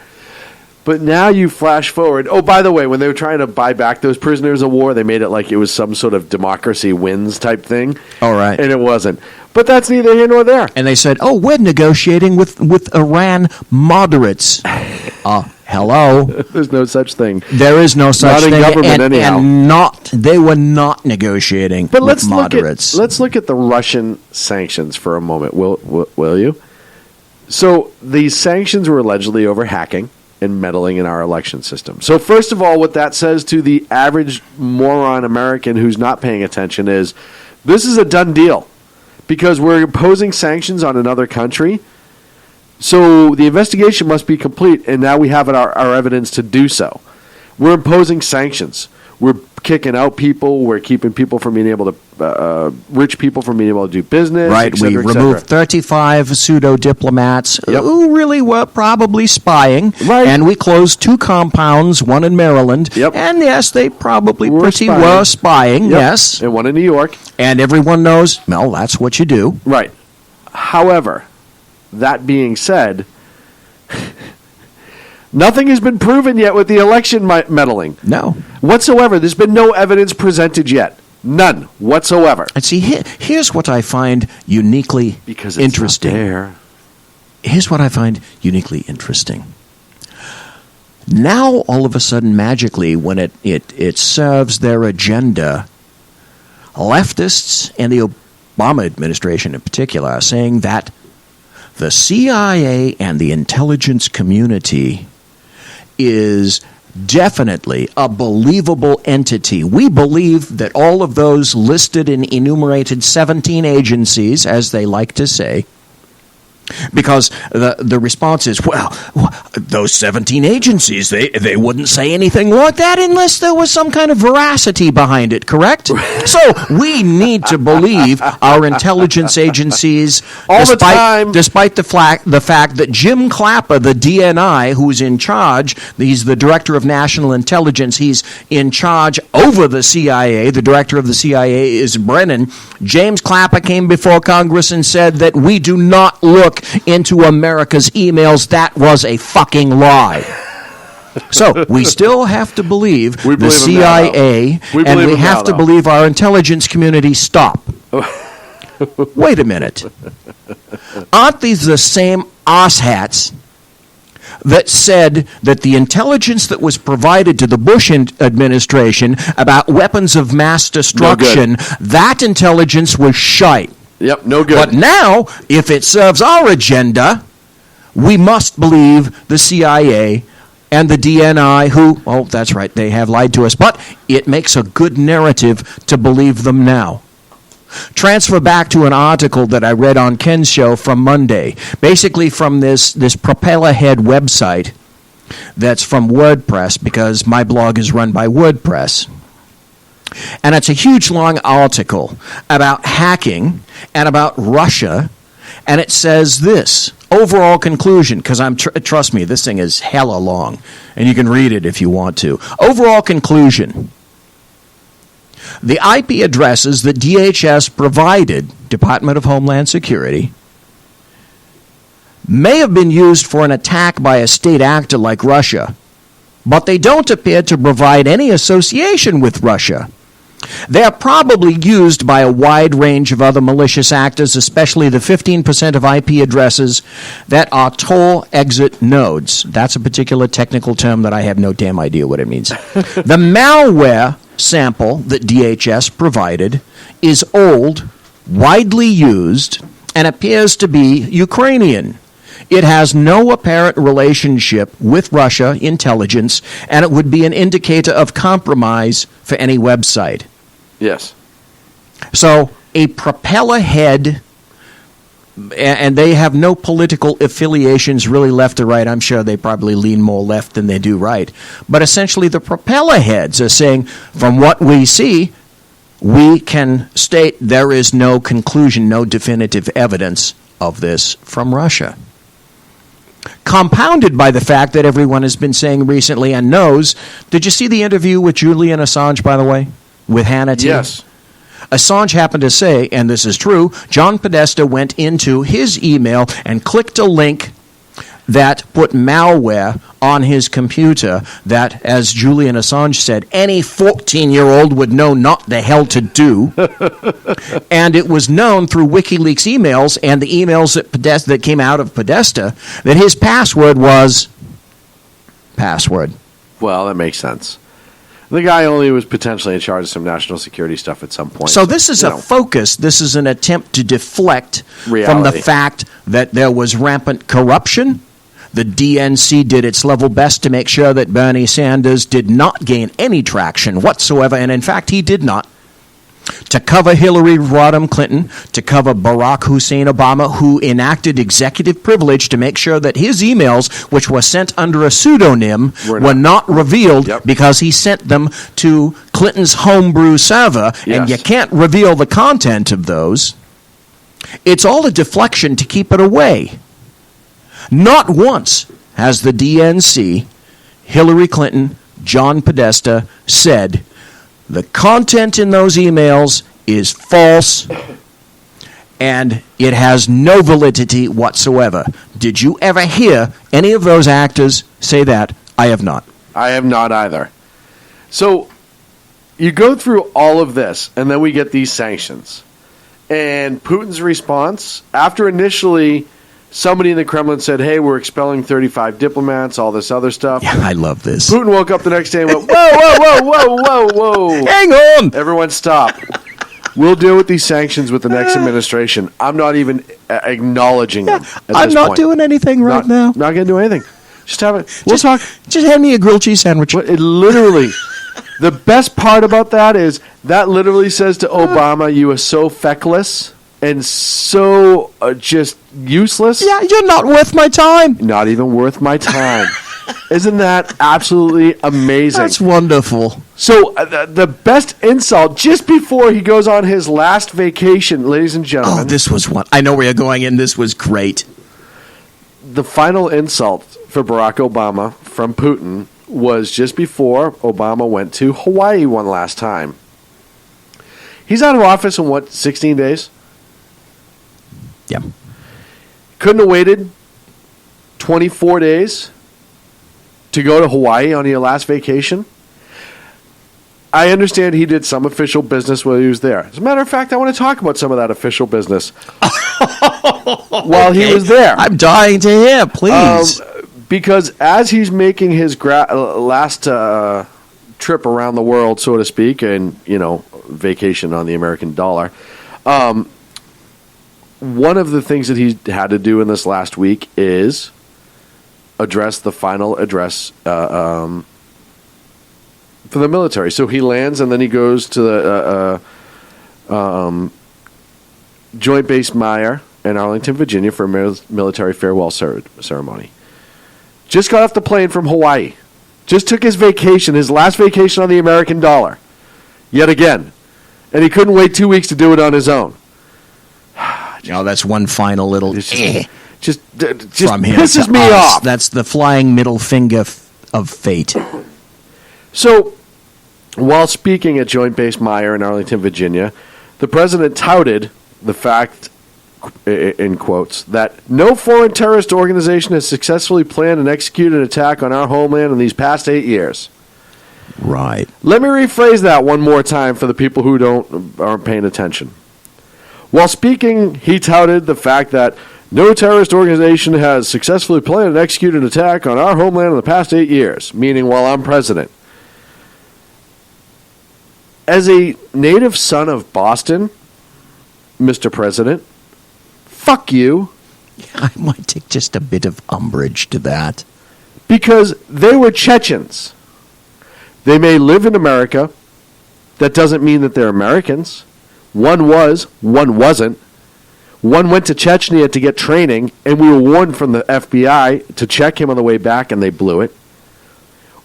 But now you flash forward. Oh, by the way, when they were trying to buy back those prisoners of war, they made it like it was some sort of democracy wins type thing. All right. And it wasn't. But that's neither here nor there. And they said, oh, we're negotiating with Iran moderates. Hello? There's no such thing. There is no such thing. Not in government, anyhow. And they were not negotiating with moderates. Let's look at the Russian sanctions for a moment, will you? So these sanctions were allegedly over hacking and meddling in our election system. So first of all, what that says to the average moron American who's not paying attention is this is a done deal because we're imposing sanctions on another country. So the investigation must be complete, and now we have our evidence to do so. We're imposing sanctions. We're kicking out people. We're keeping people from being able to, rich people from being able to do business. Right. Et cetera, we removed 35 pseudo-diplomats who really were probably spying. Right. And we closed 2 compounds, one in Maryland. Yep. And yes, they probably were spying. Yep. Yes. And one in New York. And everyone knows, well, that's what you do. Right. However, that being said, nothing has been proven yet with the election meddling. No. Whatsoever. There's been no evidence presented yet. None whatsoever. And see, here's what I find uniquely interesting. Not there. Here's what I find uniquely interesting. Now, all of a sudden, magically, when it serves their agenda, leftists and the Obama administration in particular are saying that the CIA and the intelligence community is definitely a believable entity. We believe that all of those listed and enumerated 17 agencies, as they like to say, because the response is, well, those 17 agencies, they wouldn't say anything like that unless there was some kind of veracity behind it, correct? So we need to believe our intelligence agencies, all the time, despite the fact that Jim Clapper, the DNI, who's in charge, he's the director of national intelligence, he's in charge over the CIA, the director of the CIA is Brennan. James Clapper came before Congress and said that we do not look into America's emails. That was a fucking lie. So we still have to believe the CIA, and we have to believe our intelligence community. Stop. Wait a minute. Aren't these the same asshats that said that the intelligence that was provided to the Bush administration about weapons of mass destruction, that intelligence was shite? Yep, no good. But now, if it serves our agenda, we must believe the CIA and the DNI who, oh, that's right, they have lied to us. But it makes a good narrative to believe them now. Transfer back to an article that I read on Ken's show from Monday, basically from this Propeller Head website that's from WordPress, because my blog is run by WordPress. And it's a huge, long article about hacking and about Russia. And it says this, overall conclusion, because trust me, this thing is hella long, and you can read it if you want to. Overall conclusion. The IP addresses that DHS provided, Department of Homeland Security, may have been used for an attack by a state actor like Russia, but they don't appear to provide any association with Russia. They are probably used by a wide range of other malicious actors, especially the 15% of IP addresses that are toll exit nodes. That's a particular technical term that I have no damn idea what it means. The malware sample that DHS provided is old, widely used, and appears to be Ukrainian. It has no apparent relationship with Russia intelligence, and it would be an indicator of compromise for any website. Yes. So a propeller head, and they have no political affiliations really left or right. I'm sure they probably lean more left than they do right. But essentially the propeller heads are saying, from what we see, we can state there is no conclusion, no definitive evidence of this from Russia. Compounded by the fact that everyone has been saying recently and knows, did you see the interview with Julian Assange, by the way, with Hannity? Yes. Assange happened to say, and this is true, John Podesta went into his email and clicked a link that put malware on his computer that, as Julian Assange said, any 14-year-old would know not the hell to do. And it was known through WikiLeaks emails and the emails that came out of Podesta that his password was password. Well, that makes sense. The guy only was potentially in charge of some national security stuff at some point. So this is a focus. This is an attempt to deflect from the fact that there was rampant corruption. The DNC did its level best to make sure that Bernie Sanders did not gain any traction whatsoever, and in fact, he did not. To cover Hillary Rodham Clinton, to cover Barack Hussein Obama, who enacted executive privilege to make sure that his emails, which were sent under a pseudonym, were not revealed because he sent them to Clinton's homebrew server, and you can't reveal the content of those. It's all a deflection to keep it away. Not once has the DNC, Hillary Clinton, John Podesta said the content in those emails is false and it has no validity whatsoever. Did you ever hear any of those actors say that? I have not. I have not either. So you go through all of this, and then we get these sanctions. And Putin's response, after initially somebody in the Kremlin said, hey, we're expelling 35 diplomats, all this other stuff. Yeah, I love this. Putin woke up the next day and went, whoa. Hang on. Everyone stop. We'll deal with these sanctions with the next administration. I'm not even acknowledging them at I'm this not point. doing anything right now. Not going to do anything. Just have it. We'll talk. Just hand me a grilled cheese sandwich. It literally, the best part about that is that literally says to Obama, you are so feckless and so just useless. Yeah, you're not worth my time. Not even worth my time. Isn't that absolutely amazing? That's wonderful. So the best insult, just before he goes on his last vacation, ladies and gentlemen. Oh, this was one. I know where you're going, and this was great. The final insult for Barack Obama from Putin was just before Obama went to Hawaii one last time. He's out of office in, 16 days? Yeah. Couldn't have waited 24 days to go to Hawaii on your last vacation? I understand he did some official business while he was there. As a matter of fact, I want to talk about some of that official business while he was there. I'm dying to hear, please. Because as he's making his last trip around the world, so to speak, and, vacation on the American dollar, one of the things that he had to do in this last week is address the final address for the military. So he lands and then he goes to the Joint Base Meyer in Arlington, Virginia for a military farewell ceremony. Just got off the plane from Hawaii. Just took his vacation, his last vacation on the American dollar. yet again. And he couldn't wait 2 weeks to do it on his own. That's one final little just from him pisses to me us. off. That's the flying middle finger of fate. So, while speaking at Joint Base Meyer in Arlington, Virginia, the president touted the fact, in quotes, that no foreign terrorist organization has successfully planned and executed an attack on our homeland in these past 8 years. Right. Let me rephrase that one more time for the people who aren't paying attention. While speaking, he touted the fact that no terrorist organization has successfully planned and executed an attack on our homeland in the past 8 years, meaning while I'm president. As a native son of Boston, Mr. President, fuck you. I might take just a bit of umbrage to that. Because they were Chechens. They may live in America. That doesn't mean that they're Americans. One was, one wasn't. One went to Chechnya to get training, and we were warned from the FBI to check him on the way back, and they blew it.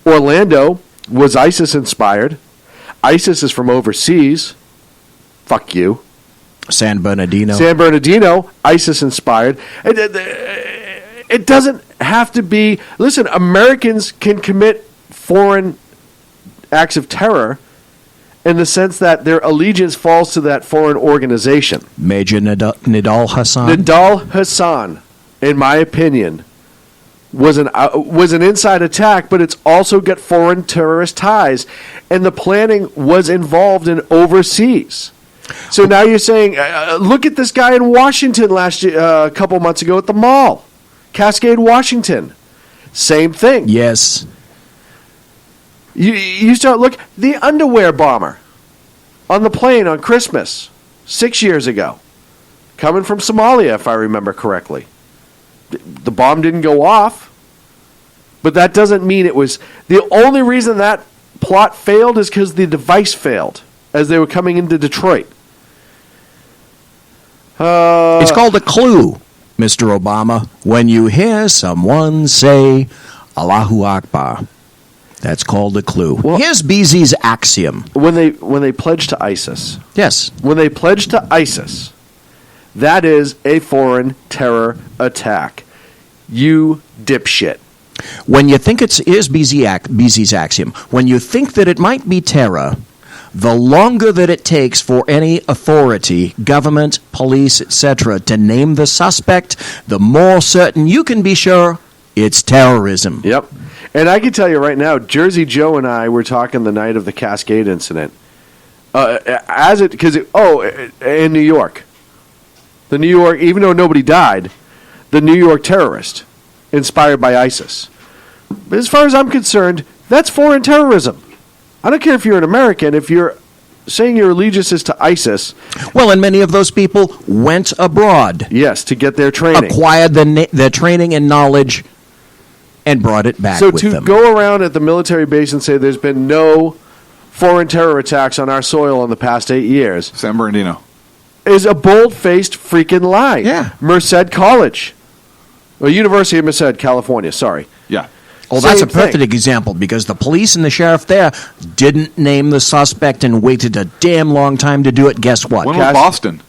Orlando was ISIS-inspired. ISIS is from overseas. Fuck you. San Bernardino, ISIS-inspired. It doesn't have to be... Listen, Americans can commit foreign acts of terror in the sense that their allegiance falls to that foreign organization. Major Nidal Hassan. Nidal Hassan, in my opinion, was an inside attack, but it's also got foreign terrorist ties, and the planning was involved in overseas. So now you're saying, look at this guy in Washington a couple months ago at the mall, Cascade, Washington. Same thing. Yes. You start the underwear bomber on the plane on Christmas 6 years ago, coming from Somalia, if I remember correctly. The bomb didn't go off, but that doesn't mean it was... The only reason that plot failed is because the device failed as they were coming into Detroit. It's called a clue, Mr. Obama, when you hear someone say Allahu Akbar. That's called a clue. Well, here's BZ's axiom. When they pledge to ISIS. Yes. When they pledge to ISIS, that is a foreign terror attack. You dipshit. When you think here's BZ's axiom. When you think that it might be terror, the longer that it takes for any authority, government, police, etc., to name the suspect, the more certain you can be sure it's terrorism. Yep. And I can tell you right now, Jersey Joe and I were talking the night of the Cascade incident. In New York. The New York, even though nobody died, the New York terrorist inspired by ISIS. But as far as I'm concerned, that's foreign terrorism. I don't care if you're an American, if you're saying your allegiance is to ISIS. Well, and many of those people went abroad. Yes, to get their training. Acquired their training and knowledge and brought it back with them. So to go around at the military base and say there's been no foreign terror attacks on our soil in the past 8 years. San Bernardino. Is a bold-faced freaking lie. Yeah. Merced College. Or University of Merced, California, sorry. Yeah. Well, that's a perfect example because the police and the sheriff there didn't name the suspect and waited a damn long time to do it. Guess what? When was Boston?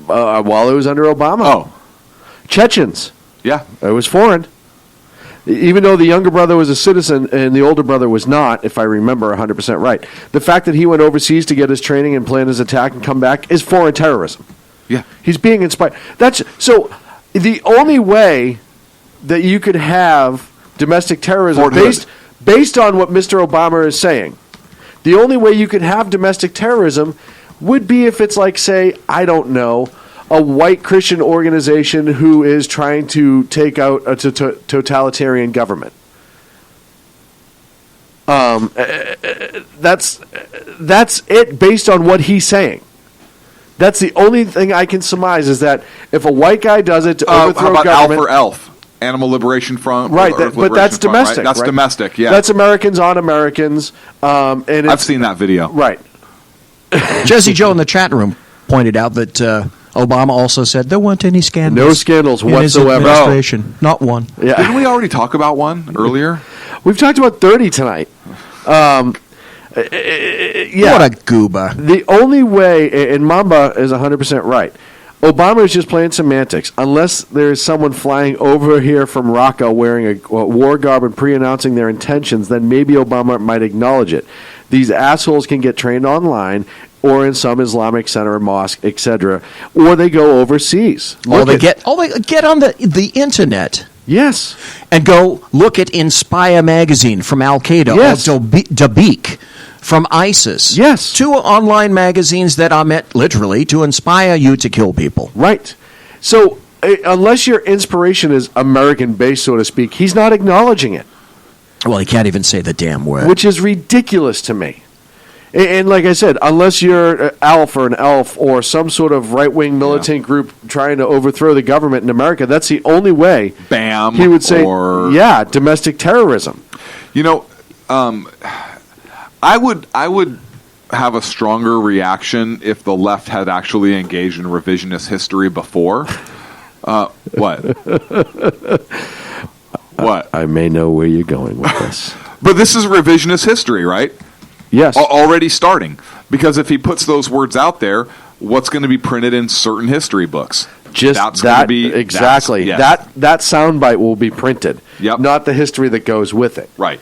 While it was under Obama. Oh. Chechens. Yeah. It was foreign. Even though the younger brother was a citizen and the older brother was not, if I remember 100% right. The fact that he went overseas to get his training and plan his attack and come back is foreign terrorism. Yeah. He's being inspired. So the only way that you could have domestic terrorism based on what Mr. Obama is saying, the only way you could have domestic terrorism would be if it's like, say, I don't know, a white Christian organization who is trying to take out a totalitarian government. That's it based on what he's saying. That's the only thing I can surmise is that if a white guy does it to overthrow how about government... ALF or ELF? Animal Liberation Front. Right, but that's domestic. Right? That's right? domestic, yeah. That's Americans on Americans. And I've seen that video. Right. Jersey Joe in the chat room pointed out that Obama also said there weren't any scandals. No scandals in whatsoever. His administration. Not one. Yeah. Didn't we already talk about one earlier? We've talked about 30 tonight. Yeah. What a goober. The only way, and Mamba is 100% right. Obama is just playing semantics. Unless there is someone flying over here from Raqqa wearing a war garb and pre-announcing their intentions, then maybe Obama might acknowledge it. These assholes can get trained online or in some Islamic center or mosque, etc., or they go overseas. They get on the internet. Yes. And go look at Inspire magazine from Al-Qaeda Yes. or Dabiq from ISIS. Yes. 2 online magazines that are meant literally to inspire you to kill people. Right. So unless your inspiration is American-based, so to speak, he's not acknowledging it. Well, he can't even say the damn word. Which is ridiculous to me. And like I said, unless you're ALF or an ELF or some sort of right-wing militant group trying to overthrow the government in America, that's the only way BAM he would say, or domestic terrorism. You know, I would have a stronger reaction if the left had actually engaged in revisionist history before. What? What? I may know where you're going with this. But this is revisionist history, right? Yes. Already starting. Because if he puts those words out there, what's going to be printed in certain history books? Just that, exactly. That soundbite will be printed, not the history that goes with it. Right.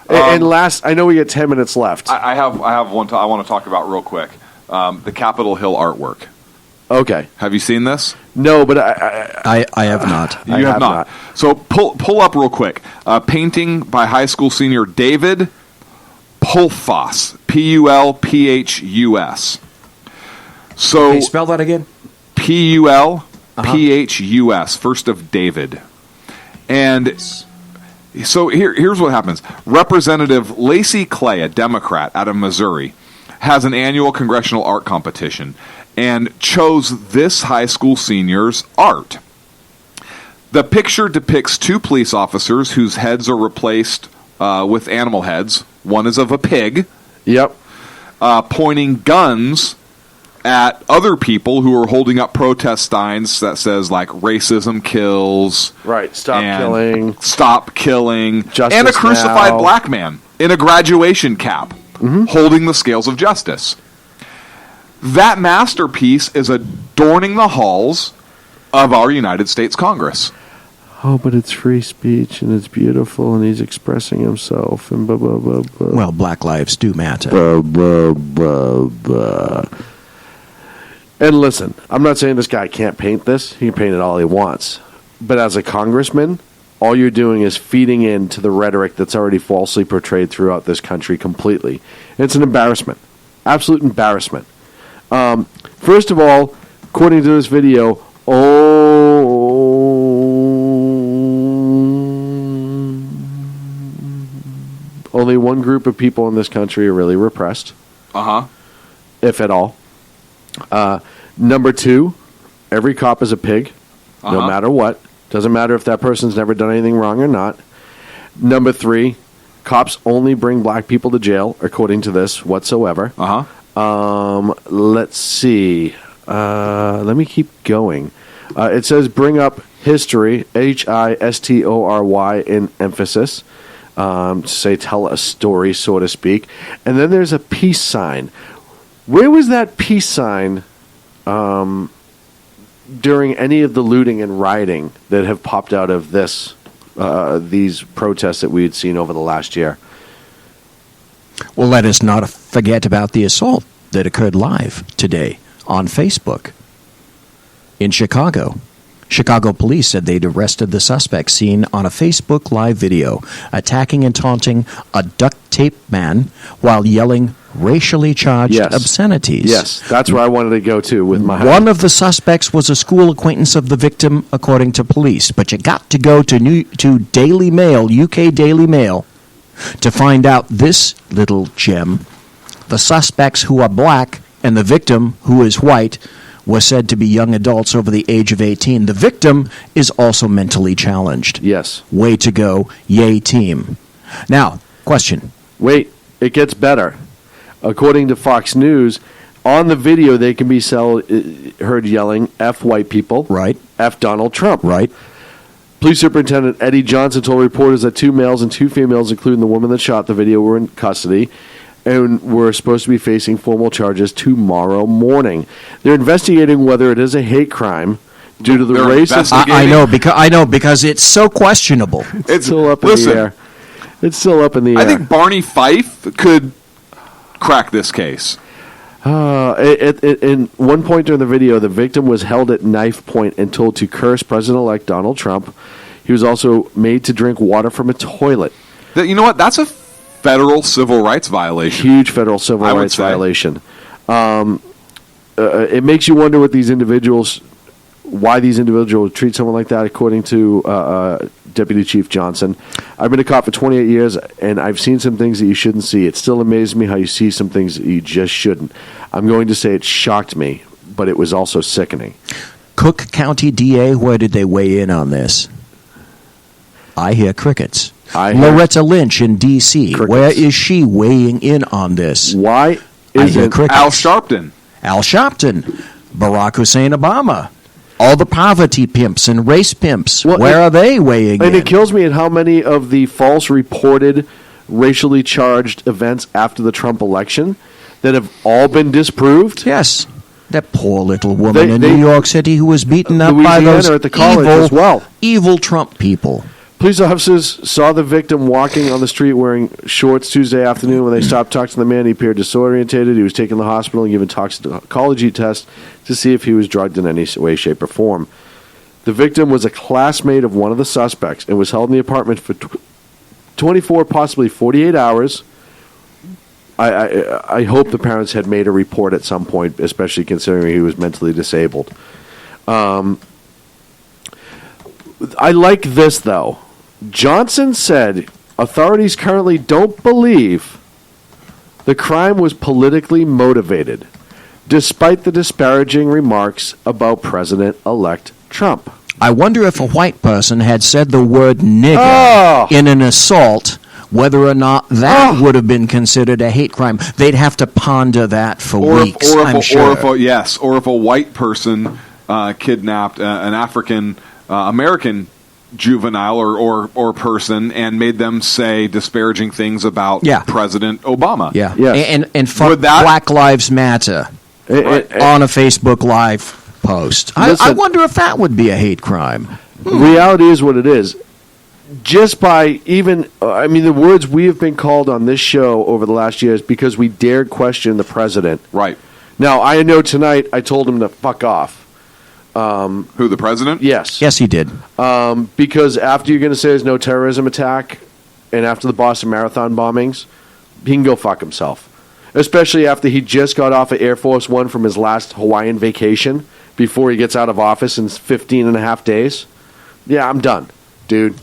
And last, I know we get 10 minutes left. I have one I want to talk about real quick. The Capitol Hill artwork. Okay. Have you seen this? No, but I have not. You have not. So pull up real quick. Painting by high school senior David Pulphus. Pulphus. So Can you spell that again? Pulphus. First of David. And so here's what happens. Representative Lacey Clay, a Democrat out of Missouri, has an annual congressional art competition and chose this high school senior's art. The picture depicts 2 police officers whose heads are replaced with animal heads. One is of a pig. Yep. Pointing guns at other people who are holding up protest signs that says, like, racism kills. Right. Stop killing. Justice and a crucified now. Black man in a graduation cap holding the scales of justice. That masterpiece is adorning the halls of our United States Congress. Oh, but it's free speech, and it's beautiful, and he's expressing himself, and blah, blah, blah, blah. Well, black lives do matter. Blah, blah, blah, blah. And listen, I'm not saying this guy can't paint this. He can paint it all he wants. But as a congressman, all you're doing is feeding into the rhetoric that's already falsely portrayed throughout this country completely. It's an embarrassment. Absolute embarrassment. First of all, according to this video, only one group of people in this country are really repressed. If at all. Number 2, every cop is a pig, no matter what. Doesn't matter if that person's never done anything wrong or not. Number 3, cops only bring black people to jail, according to this, whatsoever. Let's see. Let me keep going. It says bring up history, history, in emphasis. To say tell a story, so to speak. And then there's a peace sign. Where was that peace sign during any of the looting and rioting that have popped out of these protests that we had seen over the last year? Well, let us not forget about the assault that occurred live today on Facebook in Chicago. Chicago police said they'd arrested the suspect seen on a Facebook live video attacking and taunting a duct-taped man while yelling racially charged obscenities. Yes, that's where I wanted to go to with my... One of the suspects was a school acquaintance of the victim, according to police. But you got to go to Daily Mail, UK Daily Mail, to find out this little gem. The suspects, who are black, and the victim, who is white, were said to be young adults over the age of 18. The victim is also mentally challenged. Yes. Way to go. Yay, team. Now, question. Wait, it gets better. According to Fox News, on the video they can be heard yelling, F white people. Right. F Donald Trump. Right. Police Superintendent Eddie Johnson told reporters that 2 males and 2 females, including the woman that shot the video, were in custody. and were supposed to be facing formal charges tomorrow morning. They're investigating whether it is a hate crime due to the racist. I know because it's so questionable. It's still up in the air. It's still up in the air. I think Barney Fife could crack this case. In one point during the video, the victim was held at knife point and told to curse President-elect Donald Trump. He was also made to drink water from a toilet. You know what? That's a federal civil rights violation. Huge federal civil rights violation. It makes you wonder why these individuals treat someone like that, according to Deputy Chief Johnson. I've been a cop for 28 years, and I've seen some things that you shouldn't see. It still amazes me how you see some things that you just shouldn't. I'm going to say it shocked me, but it was also sickening. Cook County DA, where did they weigh in on this? I hear crickets. Loretta Lynch in D.C., where is she weighing in on this? Why is it Al Sharpton? Barack Hussein Obama. All the poverty pimps and race pimps, where are they weighing in? And it kills me at how many of the false reported racially charged events after the Trump election that have all been disproved. Yes. That poor little woman in New York City who was beaten up by those at the college as well. Evil Trump people. Police officers saw the victim walking on the street wearing shorts Tuesday afternoon. When they stopped talking to the man, he appeared disorientated. He was taken to the hospital and given toxicology tests to see if he was drugged in any way, shape, or form. The victim was a classmate of one of the suspects and was held in the apartment for 24, possibly 48 hours. I hope the parents had made a report at some point, especially considering he was mentally disabled. I like this, though. Johnson said authorities currently don't believe the crime was politically motivated, despite the disparaging remarks about President-elect Trump. I wonder if a white person had said the word nigger in an assault, whether or not that would have been considered a hate crime. They'd have to ponder that for weeks, I'm sure. Or if a white person kidnapped an African American juvenile or person and made them say disparaging things about President Obama. Yeah. And fuck Black Lives Matter on a Facebook Live post. I wonder if that would be a hate crime. Reality is what it is. Just by the words we have been called on this show over the last year is because we dared question the president. Right. Now, I know tonight I told him to fuck off. Who, the president? Yes. Yes, he did. Because after you're going to say there's no terrorism attack, and after the Boston Marathon bombings, he can go fuck himself. Especially after he just got off of Air Force One from his last Hawaiian vacation before he gets out of office in 15 and a half days. Yeah, I'm done, dude.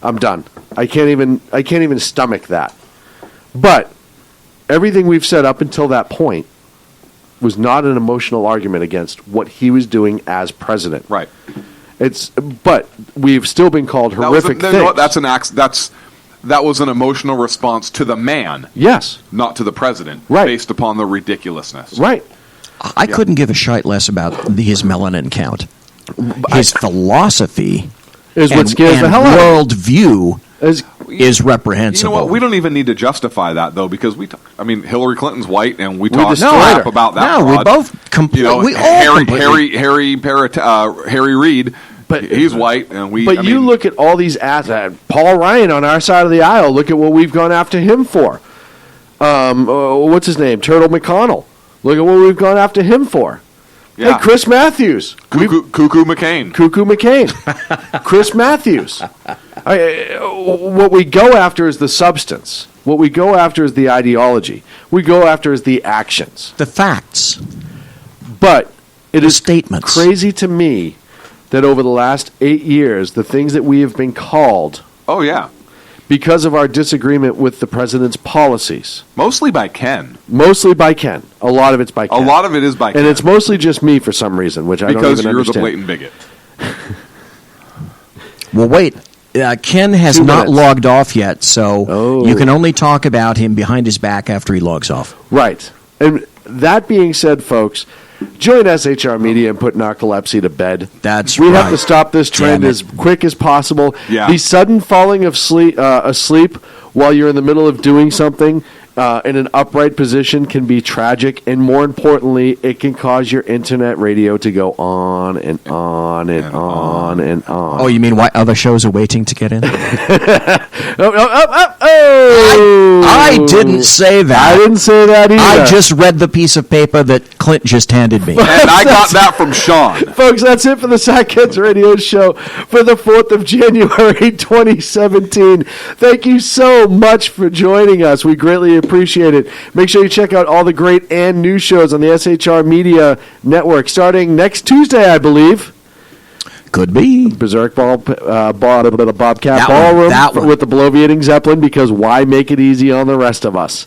I'm done. I can't even stomach that. But everything we've said up until that point was not an emotional argument against what he was doing as president. Right. But we've still been called horrific things. That was an emotional response to the man. Yes. Not to the president. Right. Based upon the ridiculousness. Right. I couldn't give a shite less about his melanin count. His philosophy is what scares the hell out of him. Worldview is reprehensible. You know what? We don't even need to justify that, though, because Hillary Clinton's white, and we talk crap about that. No, we both completely. Harry Reid, but he's white, and we. But you look at all these ads. Paul Ryan on our side of the aisle. Look at what we've gone after him for. What's his name? Turtle McConnell. Look at what we've gone after him for. Yeah. Hey, Chris Matthews. Cuckoo McCain. Chris Matthews. What we go after is the substance. What we go after is the ideology. We go after is the actions. The facts. But it is statements. Crazy to me that over the last 8 years, the things that we have been called... Oh, yeah. Because of our disagreement with the president's policies. Mostly by Ken. A lot of it's by Ken. A lot of it is by Ken. And it's mostly just me for some reason, which I don't even understand. Because you're the blatant bigot. Well, wait. Ken has not logged off yet, so you can only talk about him behind his back after he logs off. Right. And that being said, folks, join SHR Media and put narcolepsy to bed. We have to stop this trend as quick as possible. Yeah. The sudden falling of asleep while you're in the middle of doing something in an upright position can be tragic, and more importantly, it can cause your internet radio to go on and on and on and on. Oh, you mean why other shows are waiting to get in? I didn't say that. I didn't say that either. I just read the piece of paper that Clint just handed me. And I got that from Shaun. Folks, that's it for the Sackheads Radio Show for the 4th of January, 2017. Thank you so much for joining us. We greatly appreciate it. Make sure you check out all the great and new shows on the SHR Media Network starting next Tuesday, I believe. Could be. Berserk Bobcat Ballroom with the bloviating Zeppelin, because why make it easy on the rest of us?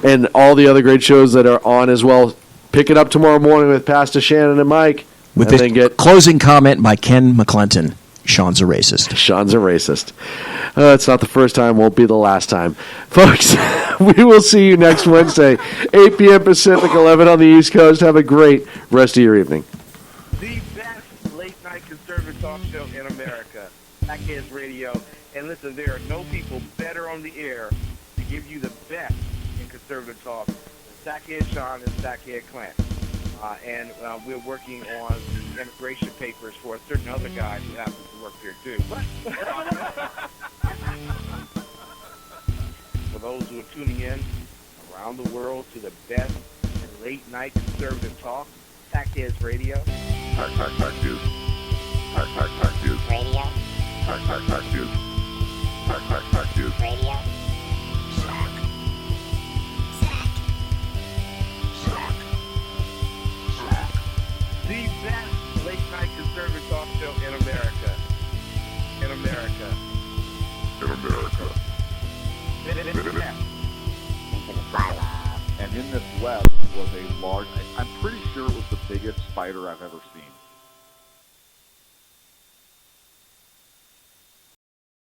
And all the other great shows that are on as well. Pick it up tomorrow morning with Pastor Shannon and Mike. With the closing comment by Ken McClinton. Sean's a racist. Sean's a racist. It's not the first time, won't be the last time. Folks, we will see you next Wednesday, 8 p.m. Pacific, 11 on the East Coast. Have a great rest of your evening. The best late-night conservative talk show in America, Sackheads Radio. And listen, there are no people better on the air to give you the best in conservative talk than Sackhead Shaun and Sackhead Clint. And we're working on the immigration papers for a certain other guy who happens to work here too. For those who are tuning in around the world to the best in late-night conservative talk, Sackheads Radio. Sack News. Sack News. Radio. Sack News. Sack News. Radio. The best late-night conservative talk show in America. In America. In America. And in this web was a large, I'm pretty sure it was the biggest spider I've ever seen.